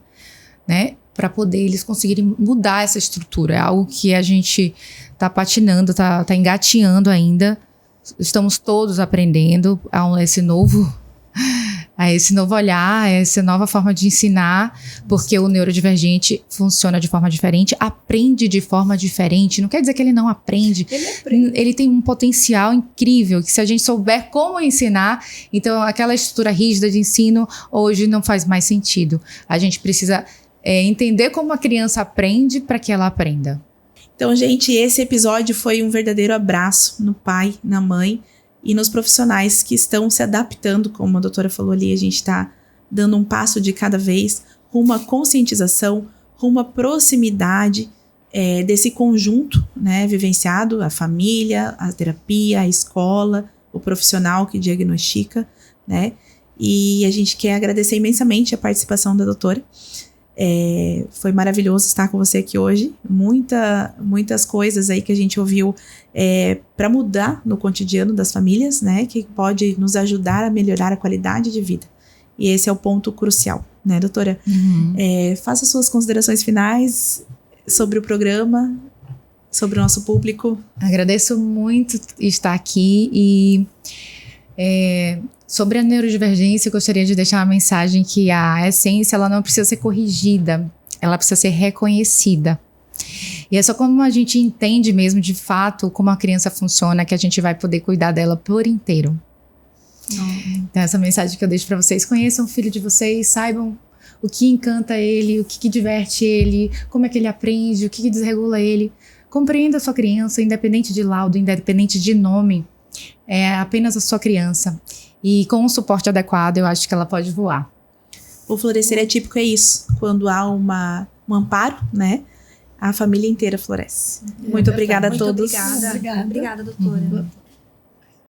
[SPEAKER 3] né, para poder eles conseguirem mudar essa estrutura. É algo que a gente está patinando, está engateando ainda. Estamos todos aprendendo a esse novo olhar, a essa nova forma de ensinar, porque o neurodivergente funciona de forma diferente, aprende de forma diferente. Não quer dizer que ele não aprende. Ele tem um potencial incrível, que se a gente souber como ensinar, então aquela estrutura rígida de ensino hoje não faz mais sentido. A gente precisa entender como a criança aprende para que ela aprenda.
[SPEAKER 1] Então, gente, esse episódio foi um verdadeiro abraço no pai, na mãe, e nos profissionais que estão se adaptando, como a doutora falou ali, a gente está dando um passo de cada vez rumo à conscientização, rumo à proximidade desse conjunto, né, vivenciado, a família, a terapia, a escola, o profissional que diagnostica, né, e a gente quer agradecer imensamente a participação da doutora. Foi maravilhoso estar com você aqui hoje. Muitas coisas aí que a gente ouviu para mudar no cotidiano das famílias, né? Que pode nos ajudar a melhorar a qualidade de vida. E esse é o ponto crucial, né, doutora?
[SPEAKER 3] Uhum.
[SPEAKER 1] Faça suas considerações finais sobre o programa, sobre o nosso público.
[SPEAKER 3] Agradeço muito estar aqui e sobre a neurodivergência, eu gostaria de deixar uma mensagem que a essência ela não precisa ser corrigida, ela precisa ser reconhecida. E é só como a gente entende mesmo, de fato, como a criança funciona, que a gente vai poder cuidar dela por inteiro. Então, essa mensagem que eu deixo para vocês: conheçam o filho de vocês, saibam o que encanta ele, o que diverte ele, como é que ele aprende, o que desregula ele. Compreenda a sua criança, independente de laudo, independente de nome, é apenas a sua criança. E com um suporte adequado, eu acho que ela pode voar.
[SPEAKER 1] O florescer atípico é isso. Quando há um amparo, né, a família inteira floresce. Muito obrigada a todos.
[SPEAKER 2] Obrigada, doutora.